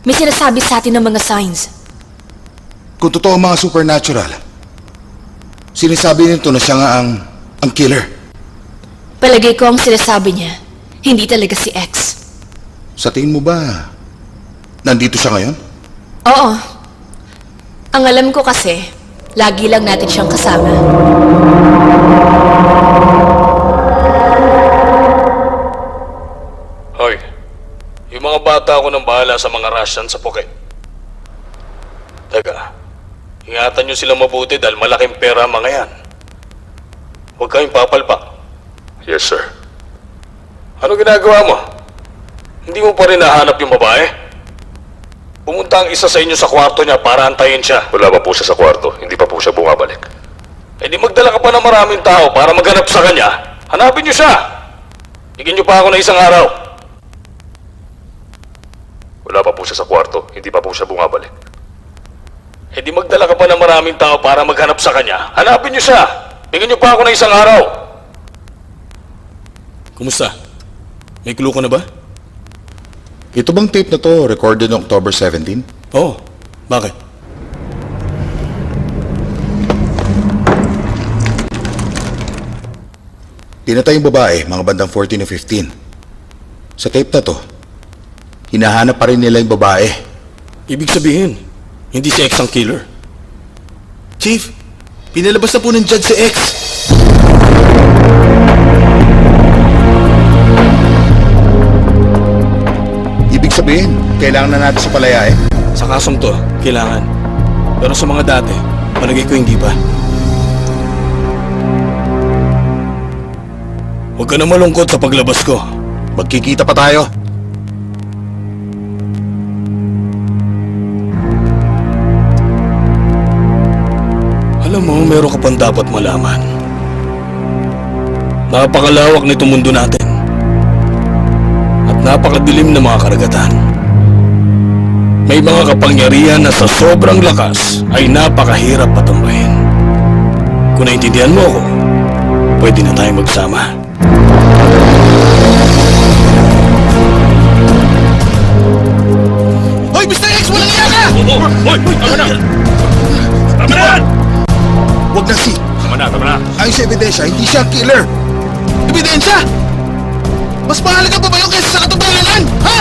May sinasabi sa atin ng mga signs. Kung totoo ang mga supernatural, sinasabi nito na siya nga ang killer. Palagay ko ang sinasabi niya, hindi talaga si X. Sa tingin mo ba, nandito siya ngayon? Oo. Ang alam ko kasi, lagi lang natin siyang kasama. Hoy, yung mga bata ko nang bahala sa mga Russian sa Phuket. Teka, ingatan nyo sila mabuti dahil malaking pera ang mga yan. Huwag kayong papalpak. Yes, sir. Ano ginagawa mo? Hindi mo pa rin nahanap yung babae? Pumunta ang isa sa inyo sa kwarto niya para antayin siya. Wala pa po siya sa kwarto. Hindi pa po siya bumabalik. Eh di magdala ka pa ng maraming tao para maghanap sa kanya. Hanapin niyo siya! Bigyan niyo pa ako ng isang araw. Wala pa po siya sa kwarto. Hindi pa po siya bumabalik. Eh di magdala ka pa ng maraming tao para maghanap sa kanya. Hanapin niyo siya! Bigyan niyo pa ako ng isang araw. Kumusta? May clue ka na ba? Ito bang tape na to recorded noong October 17? Oo. Bakit? Pinatay yung babae, mga bandang 14 o 15. Sa tape na to, hinahanap pa rin nila yung babae. Ibig sabihin, hindi si X ang killer. Chief, pinalabas na po ng judge si X. Ibig sabihin, kailangan na natin siya palayain. Sa kasong to, kailangan. Pero sa mga dati, palagay ko hindi pa. Huwag ka na malungkot sa paglabas ko. Magkikita pa tayo. Alam mo, meron ka pang dapat malaman. Napakalawak nitong mundo natin. At napakadilim ng mga karagatan. May mga kapangyarihan na sa sobrang lakas ay napakahirap patumbahin. Kung naintindihan mo ako, pwede na tayo magsama. Hoy, Mr. X, walang iya ka! Hoy! Tama na! Tama na! Huwag na si. Tama na! Ayon sa ebidensya, hindi siya ang killer. Ebidensya! Mas mahalaga pa ba yung kesa sa katotohanan? Ha?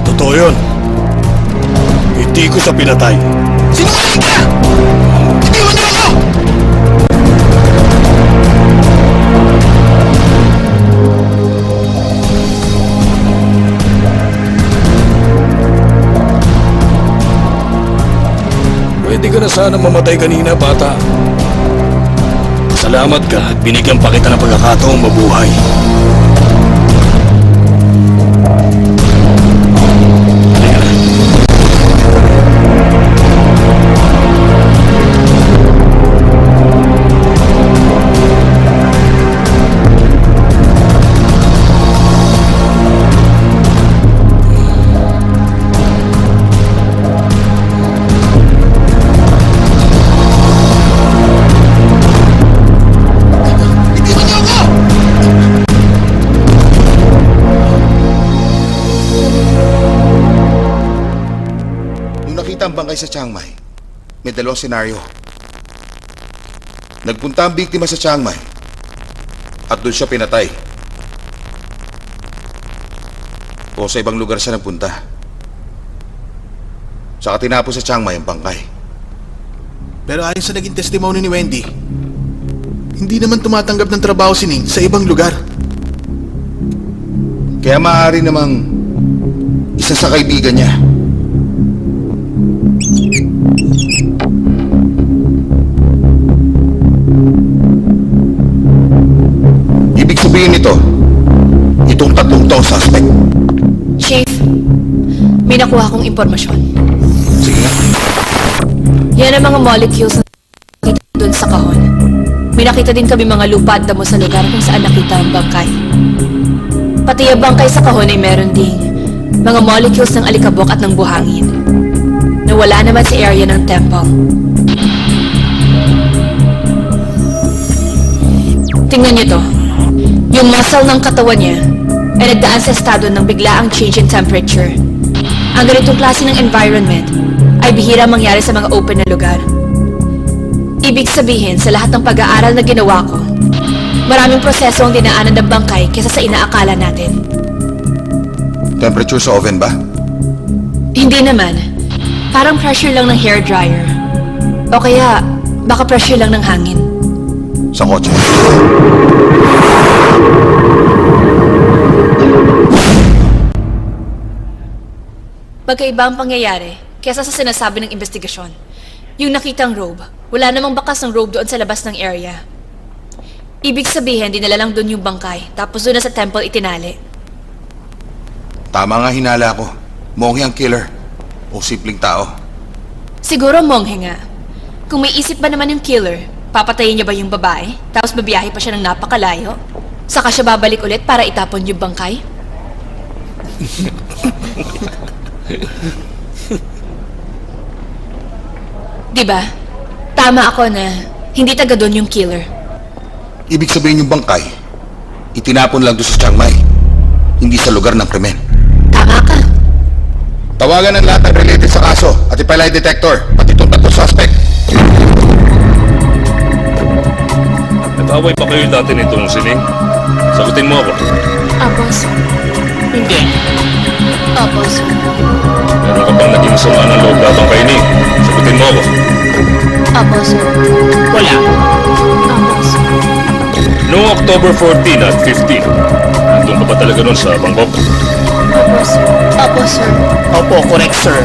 Totoo yun. Hindi ko siya pinatay. Sinungaling ka! Itiwan niyo ako! Pwede ka na sana mamatay kanina, bata. Salamat ka at binigyan pa kita ng pagkakataong mabuhay. Halika na. Itiwan niyo ako! Nung nakita ang bangkay sa Chiang Mai, may dalawang senaryo. Nagpunta ang biktima sa Chiang Mai at doon siya pinatay. O sa ibang lugar siya nagpunta. Saka tinapos sa Chiang Mai ang bangkay. Pero ayon sa naging testimony ni Wendy, hindi naman tumatanggap ng trabaho si Ning sa ibang lugar. Kaya maaari namang isa sa kaibigan niya. Ibig sabihin nito, itong tatlong to ang suspect. Chief, may nakuha akong impormasyon. Sige nga. Yan ang mga molecules na nakita doon sa kahon. May nakita din kami mga lupa at damo sa lugar kung saan nakita ang bangkay. Pati ang bangkay sa kahon ay meron ding mga molecules ng alikabok at ng buhangin na wala naman sa area ng temple. Tingnan niyo to. Yung muscle ng katawan niya ay nagdaan sa estado ng biglaang change in temperature. Ang ganitong klase ng environment ay bihira mangyari sa mga open na lugar. Ibig sabihin, sa lahat ng pag-aaral na ginawa ko, maraming proseso ang dinaanan ng bangkay kesa sa inaakala natin. Temperature sa oven ba? Hindi naman. Parang pressure lang ng hair dryer. O kaya, baka pressure lang ng hangin. Sa kotse. Magkaiba ang pangyayari kesa sa sinasabi ng investigasyon. Yung nakitang robe, wala namang bakas ng robe doon sa labas ng area. Ibig sabihin, dinala lang doon yung bangkay, tapos doon na sa temple itinali. Tama nga hinala ko. Monghe ang killer. O simpleng tao. Siguro monghe nga. Kung may isip ba naman yung killer, papatayin niya ba yung babae, tapos babiyahe pa siya ng napakalayo? Saka siya babalik ulit para itapon yung bangkay? Diba? Tama ako na hindi taga doon yung killer. Ibig sabihin yung bangkay, itinapon lang doon sa Chiang Mai. Hindi sa lugar ng krimen. Tama ka. Tawagan ang lahat ng related sa kaso at ipalay detector, pati itong tatlong suspect. Nag-away pa kayo dati nitong sining? Sagutin mo ako. Apo, sir. Hindi. Apo, sir. Meron ka bang naging sama ng loob labang kay Ning? Sagutin mo ako. Apo, sir. Wala. Apo, sir. Noong October 14 at 15, nandun ka ba talaga nun sa Bangkok? Apo, sir. Apo, sir. Opo, correct, sir.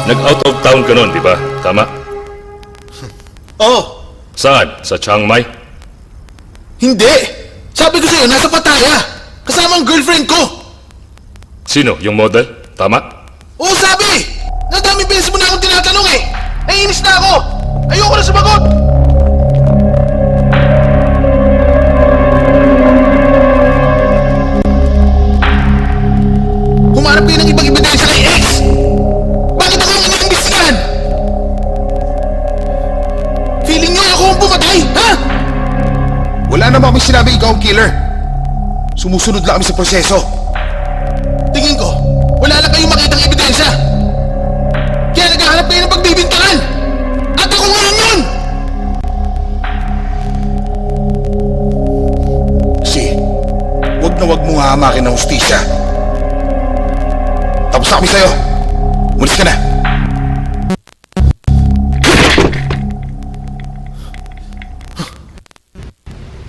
Nag-out of town ka nun, di ba? Tama? Oh, Saan? Sa Chiang Mai? hindi! Sabi ko sa'yo, nasa Pattaya! Kasama ang girlfriend ko! Sino? Yung model? Tama? Oo, sabi! Nadami beses mo na akong tinatanong eh! Naiinis na ako! Ayoko na sumagot! Humarap kayo ng ibang ebidensya kay X! Bakit ako ang iniimbestigahan? Feeling nyo ako ang pumatay, ha? Wala naman kami sinabi ikaw ang killer. Sumusunod lang kami sa proseso. Tingin ko, wala lang kayong makitang ebidensya. Kaya naghahanap kayo ng pagbibintangan. At ako ngayon yun! Si, wag na wag mong hahamakin ng hustisya. Tapos na kami sa'yo. Mulis ka na.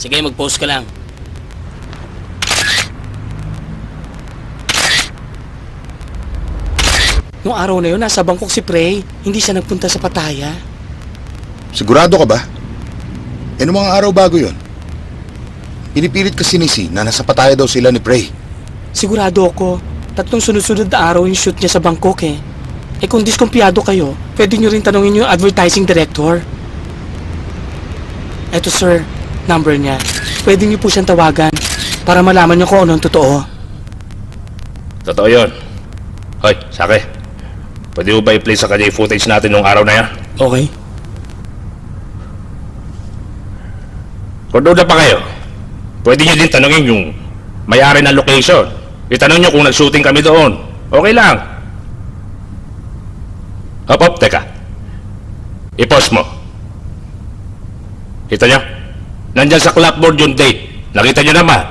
Sige, mag-post ka lang. Noong araw na yun, nasa Bangkok si Prey. Hindi siya nagpunta sa Pattaya. Sigurado ka ba? E nung mga araw bago yun? Pinipilit kasi ni Si na nasa Pattaya daw sila ni Prey. Sigurado ako. 3 sunod-sunod na araw yung shoot niya sa Bangkok eh. Eh kung diskumpiyado kayo, pwede nyo rin tanongin yung advertising director. Eto sir, number niya. Pwede niyo po siyang tawagan para malaman niyo kung ano ang totoo. Totoo yun. Hoy, Sake. Pwede mo ba i-play sa kanya yung footage natin nung araw na yan? Okay? Kung duda pa kayo, pwede nyo din tanongin yung may-ari ng location. Itanong nyo kung nag-shooting kami doon. Okay lang. Hop, teka. I-pause mo. Kita nyo? Nandyan sa clapboard yung date. Nakita nyo naman.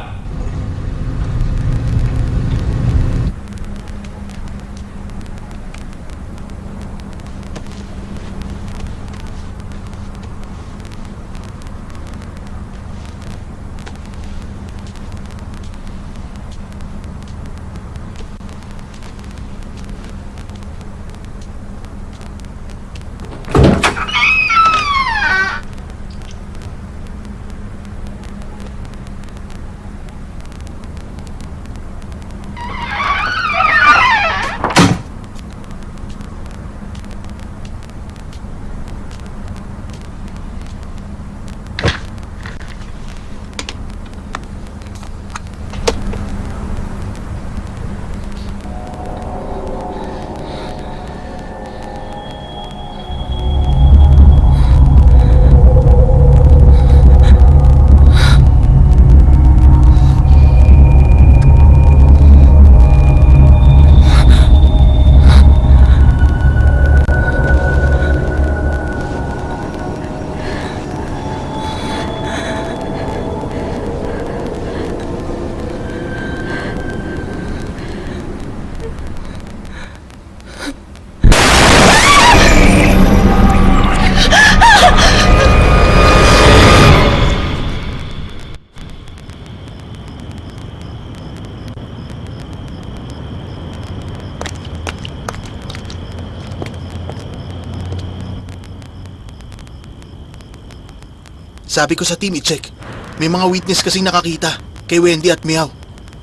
Sabi ko sa team i-check. May mga witness kasing nakakita. Kay Wendy at Meow.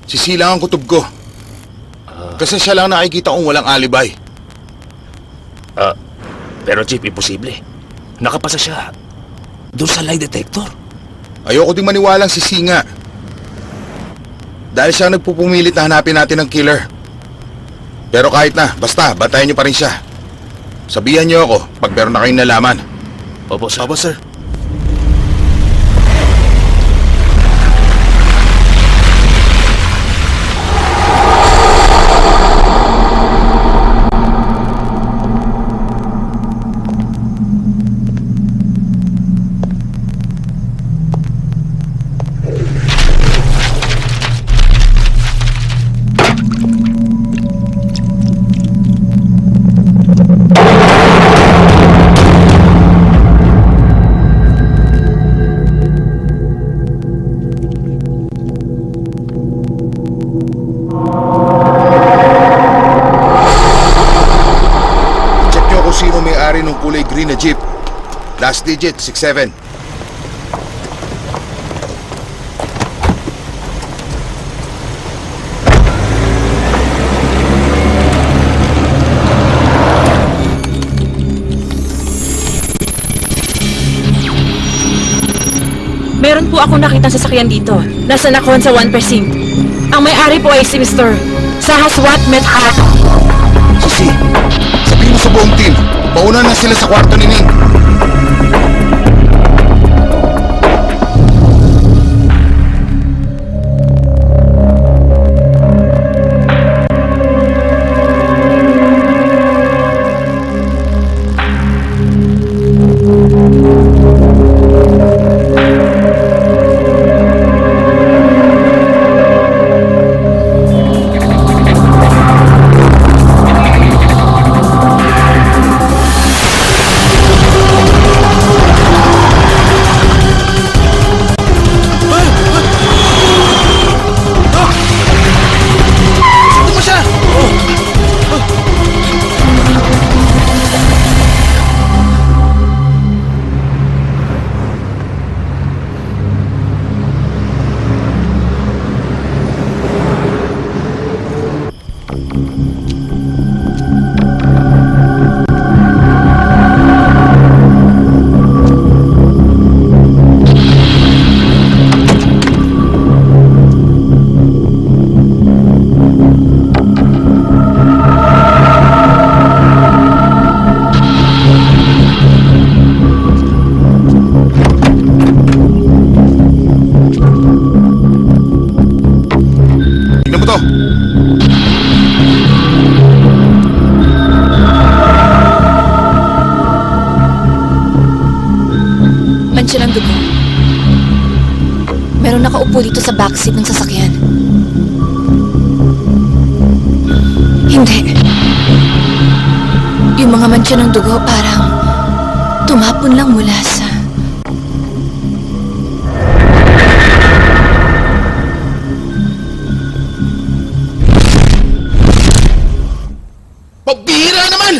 Sisilang ang kutob ko. Kasi siya lang nakikita kong walang alibay. Pero Chief, imposible. Nakapasa siya doon sa lie detector. Ayoko ding maniwalang si Singa. Dahil siya ang nagpupumilit na hanapin natin ng killer. Pero kahit na, basta, bantayan niyo pa rin siya. Sabihan niyo ako pag meron na kayong nalaman. Opo, sir. Opo, sir. Check niyo kung sino may-ari ng kulay green na jeep. Last digit, 67. Meron po akong nakitang sasakyan dito. Nasa Nakhon sa 1 Precinct. Ang may-ari po ay si Mr. Sahaswat Medhat. Sisi, sabihin mo sa buong team, mauna na sila sa kwarto ni Ning. Ano mo siya? Tignan mo to. Mansya ng dugo. Meron nakaupo dito sa backseat ng sasakyan. Hindi. Yung mga mansya ng dugo parang tumapon lang mula sa... Pabira naman!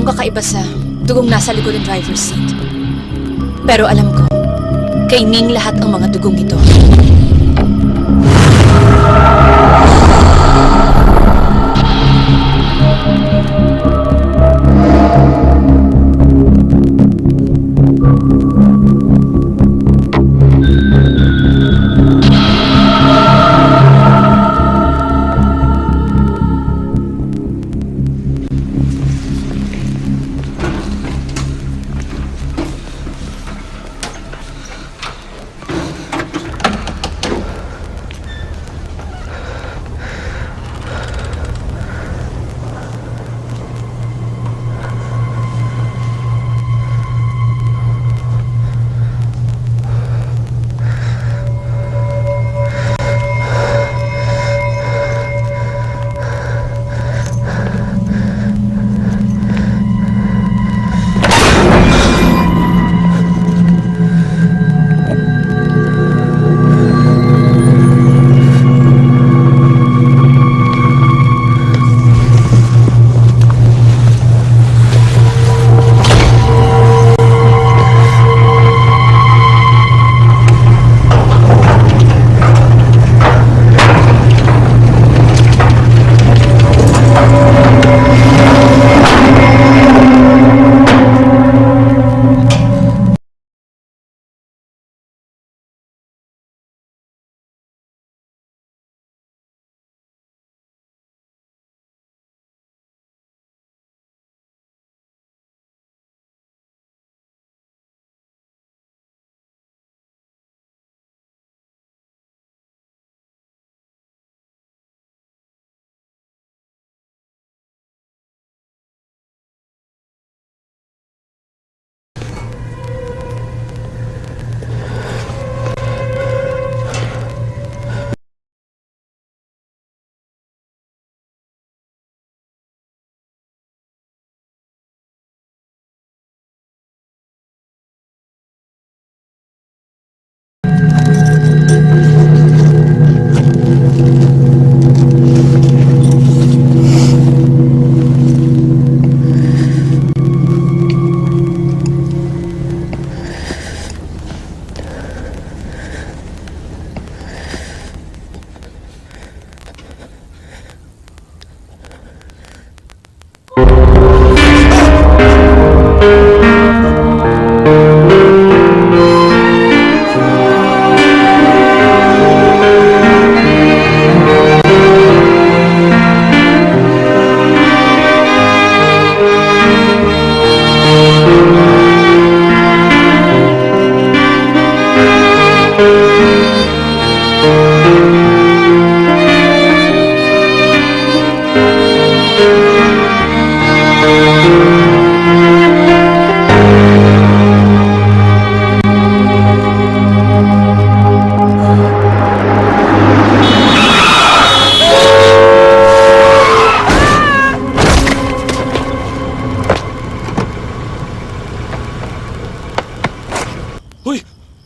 akong kakaiba sa dugong nasa likod ng driver's seat. Pero alam ko, kay Ning lahat ang mga dugong ito.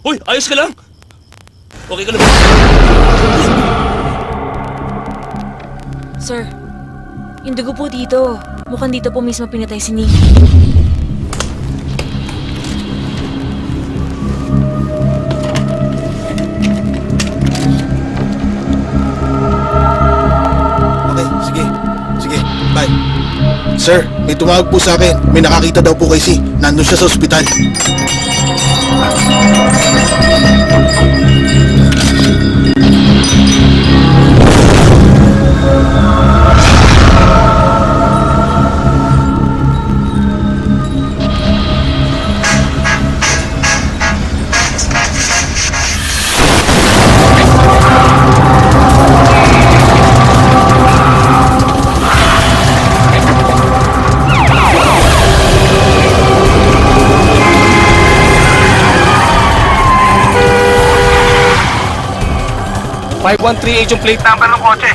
Hoy, ayos ka lang? Okay ka lang? Sir, yung dugo po dito. Mukhang dito po mismo pinatay si Ning. Okay, sige. Sige, bye. Sir, may tumawag po sa akin. May nakakita daw po kay Si. Nandun siya sa ospital. .513 yung plate Number ng kotse.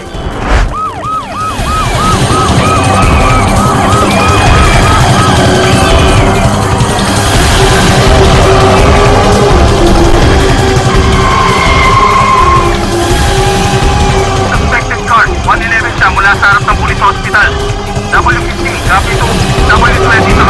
Suspected car, 111 siya mula sa harap ng police hospital. W15, copy 2, W20,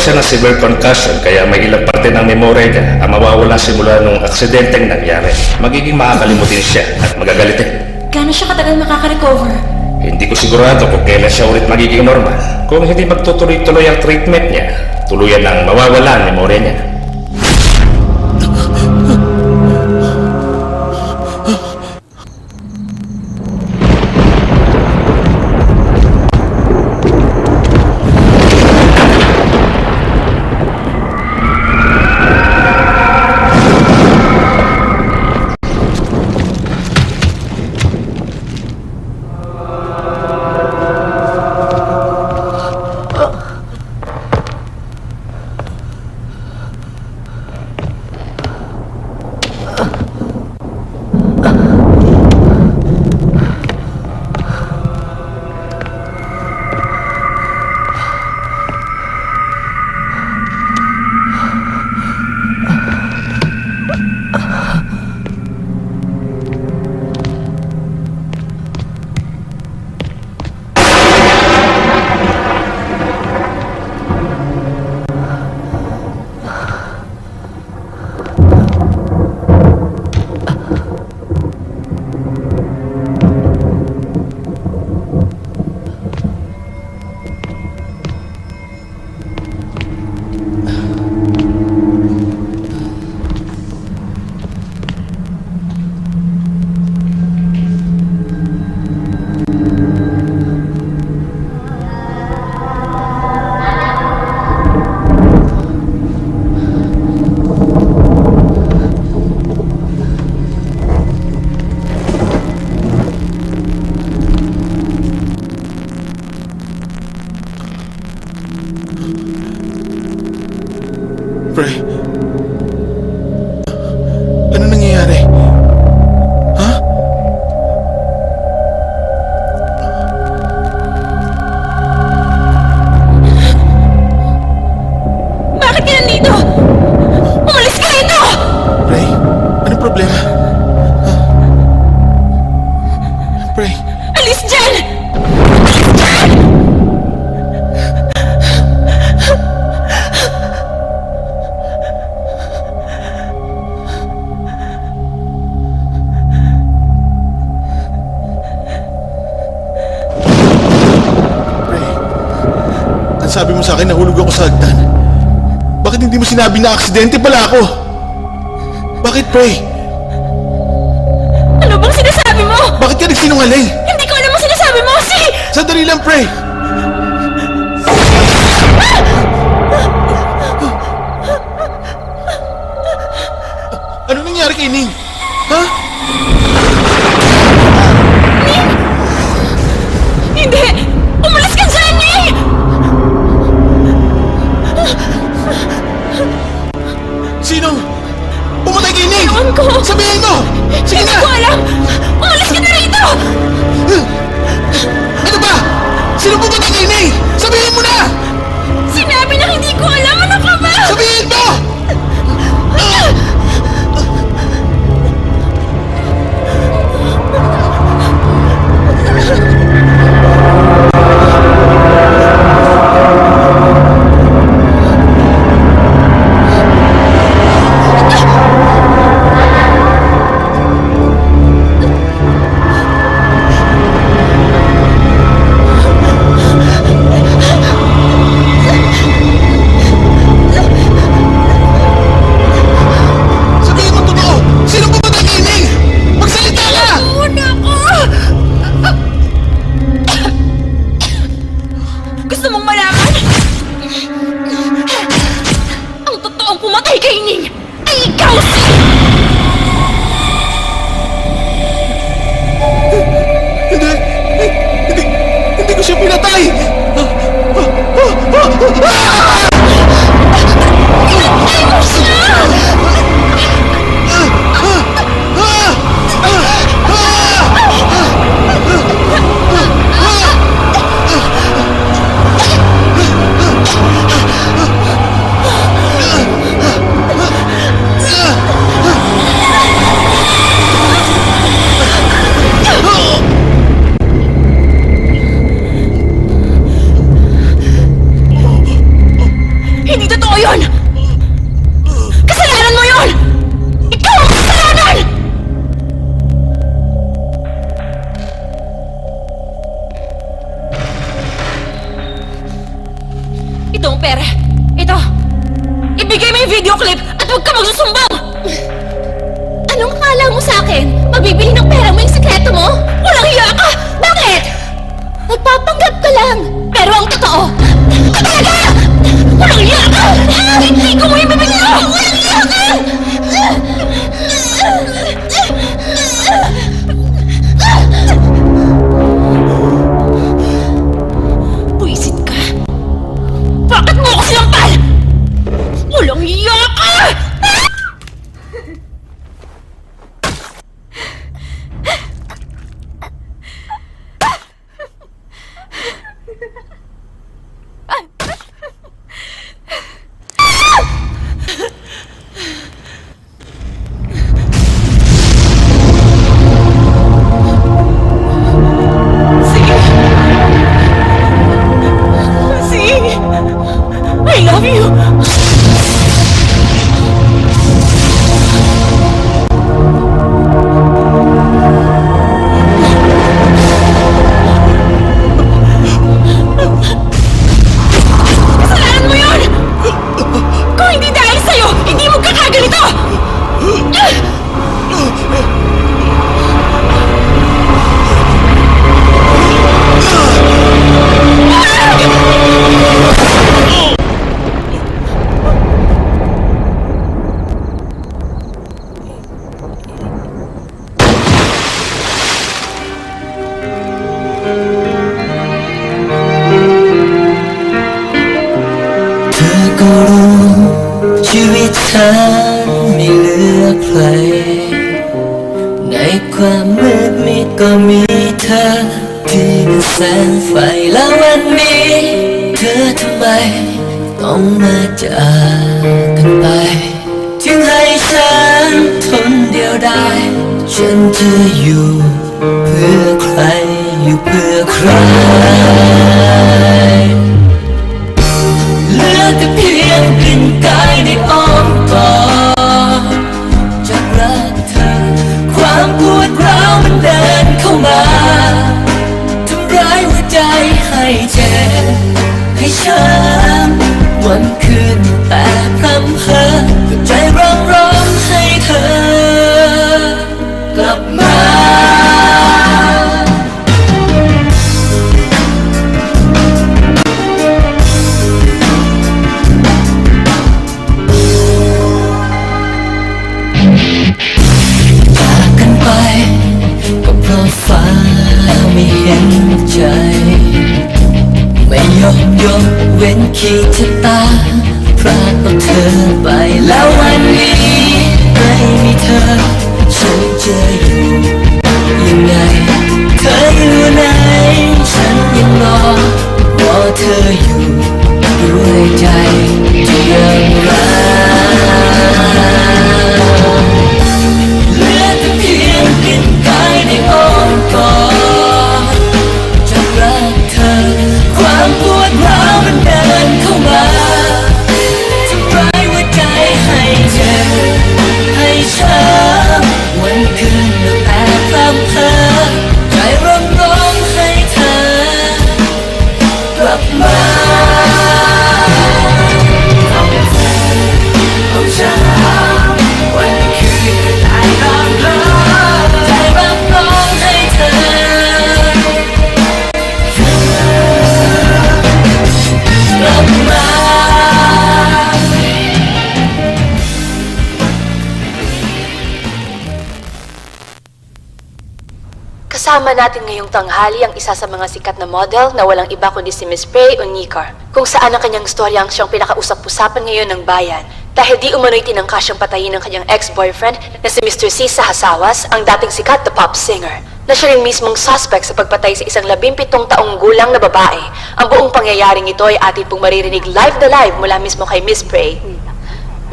siya ng severe concussion kaya may ilang parte ng memorya niya ang mawawala simula nung aksidenteng nangyari. Magiging makakalimutin siya at magagalitin. Gano'n siya katagal makaka-recover? Hindi ko sigurado kung kailan siya ulit magiging normal. Kung hindi magtutuloy-tuloy ang treatment niya, tuluyan ang mawawala ang memorya niya. Pre, ano nangyayari? Ha? Bakit ka nandito? Umalis ka rito! Pre, anong problema? Ha? Pre, Alis dyan! Alis dyan! sabi mo sa akin nahulog ako sa hagdan. Bakit hindi mo sinabi na aksidente pala ako? Bakit, Pre? Ano bang sinasabi mo? Bakit ka nagsinungaling? Hindi ko alam ang sinasabi mo, si... Sandali lang, Pre! Ano nangyari kay Ning? Ha? Ning! Hindi! Umalis ka dyan, Ning! Sinong pumatay kay Ning? Ewan ko! Sabihin mo! Sige Hindi na! ko alam! Umalis ka na rito! Ano ba? Sino pumatay kay Ning? Sabihin mo na! Sinabi niya hindi ko alam! Ano ka ba? Sabihin mo! Sabihin mo totoo! Sino pumatay kay Ning? Magsalita ka! Una ko! Gusto mong malaman? Ang totoong pumatay kay Ning ay ikaw, si... Hindi ko siya pinatay! Pinatay mo siya! mo yun! Kasalanan mo yun! Ikaw ang kasalanan! Ito ang pera. Ito. Ibigay mo yung video clip at huwag ka magsusumbong! Anong akala mo sa akin? Magbibili ng pera mo yung sekreto mo? Walang hiya ka! Bakit? Nagpapanggap ka lang. Pero ang totoo, talaga! Walang hiya ka! Hindi ko mo ibibigay! Walang hiya ka! Buisit ka. Bakit mo ako sinampal? Walang hiya ka! See? I love you! Kasalanan mo yun! Kung hindi dahil sa'yo, hindi mo kakaganito!เธอก็รู้ชีวิตฉันไม่เหลือใคร ในความมืดมิดก็มีเธอที่เป็นแสงไฟแล้ววันนี้ เธอทำไมต้องมาจากกันไปถึงให้ฉันทนเดียวดายฉันจะอยู่เพื่อใครอยู่เพื่อใคร เหลือแต่เพียงกลิ่นกายในอ้อมกอดจากรักเธอ ความปวดร้าวมันเดินเข้ามาทำร้ายหัวใจให้เจ็บให้ช้ำวันคืนแต่พร่ำเพ้อกับใจร้องให้เธอกลับมา จากกันไปก็เพราะฟ้าไม่เห็นใจ ไม่ยอมยกเว้นขีดชะตาพรากเอาเธอไปแล้ววันนี้ไม่มีเธอฉันจะอยู่ยังไง เธออยู่ไหนฉันยังรอเธออยู่ด้วยใจที่ยังรัก เหลือแต่เพียงกลิ่นกายในอ้อมกอดจากรักเธอ ความปวดร้าวมันเดินเข้ามาทำร้ายหัวใจให้เจ็บให้ช้ำวันคืนแต่พร่ำเพ้อใจร้องให้เธอกลับมาเอาฉันวันคืนได้ร้องใจร้องให้เธอกลับมา Kasama natin ngayong tanghali ang isa sa mga sikat na model na walang iba kundi si Miss Prey Onicar, kung saan ang kanyang storya ang siyang pinakausap-usapan ngayon ng bayan dahil di umano'y tinangka siyang patayin ng kanyang ex-boyfriend na si Mr. C. Sahasawas, ang dating sikat na pop singer, na siya rin mismong suspect sa pagpatay sa isang 17 taong gulang na babae. Ang buong pangyayaring ito ay atin pong maririnig live na live mula mismo kay Miss Prey.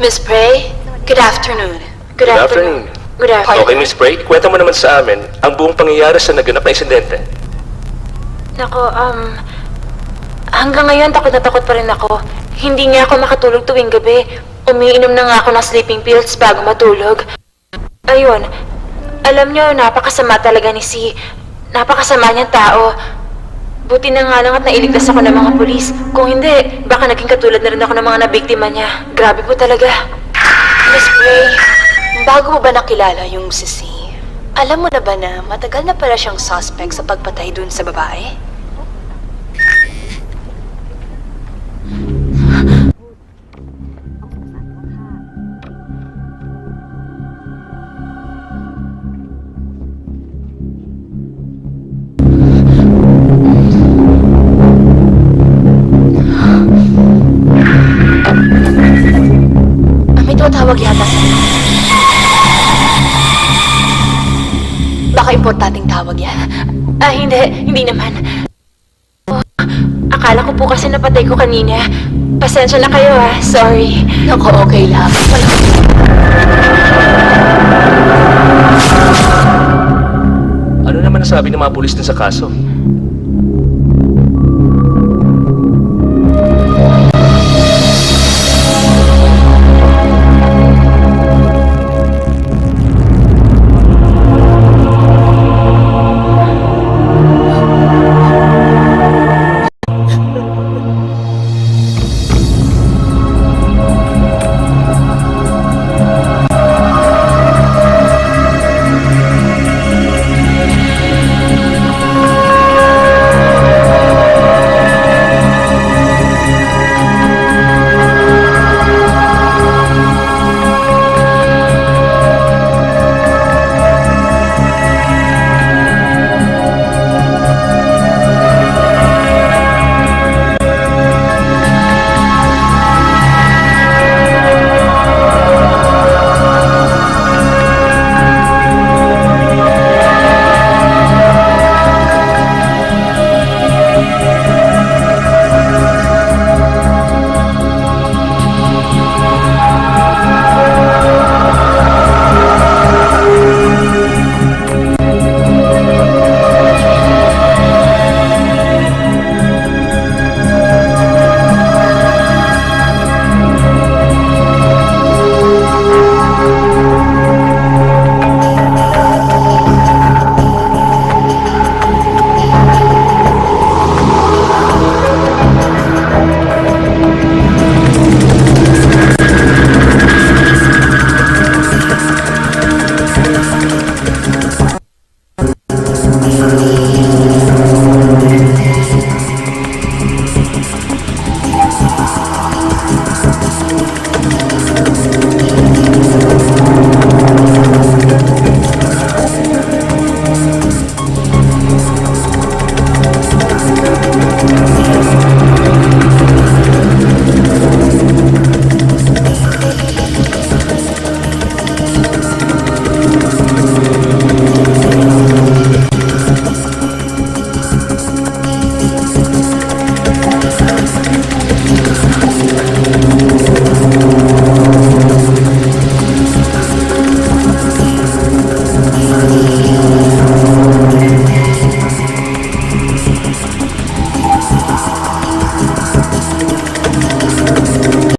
Miss Prey, good afternoon. Good afternoon. Good afternoon. Okay, Miss Prey, kwenta mo naman sa amin ang buong pangyayari sa naganap na insidente. Nako, hanggang ngayon takot na takot pa rin ako. Hindi nga ako makatulog tuwing gabi. Umiinom na nga ako ng sleeping pills bago matulog. Ayun, alam niyo, napakasama talaga ni Si. Napakasama niyang tao. Buti na nga lang at nailigtas ako ng mga pulis. Kung hindi, baka naging katulad na rin ako ng mga nabiktima niya. Grabe po talaga. Miss Bray, bago mo ba nakilala yung si Si? Alam mo na ba na matagal na pala siyang suspect sa pagpatay dun sa babae? May tumatawag yata sa Baka importanteng tawag yan. Hindi naman. Oh, akala ko po kasi napatay ko kanina. Pasensya na kayo sorry. Naku, okay lang. Ano naman nasabi ng mga pulis din sa kaso?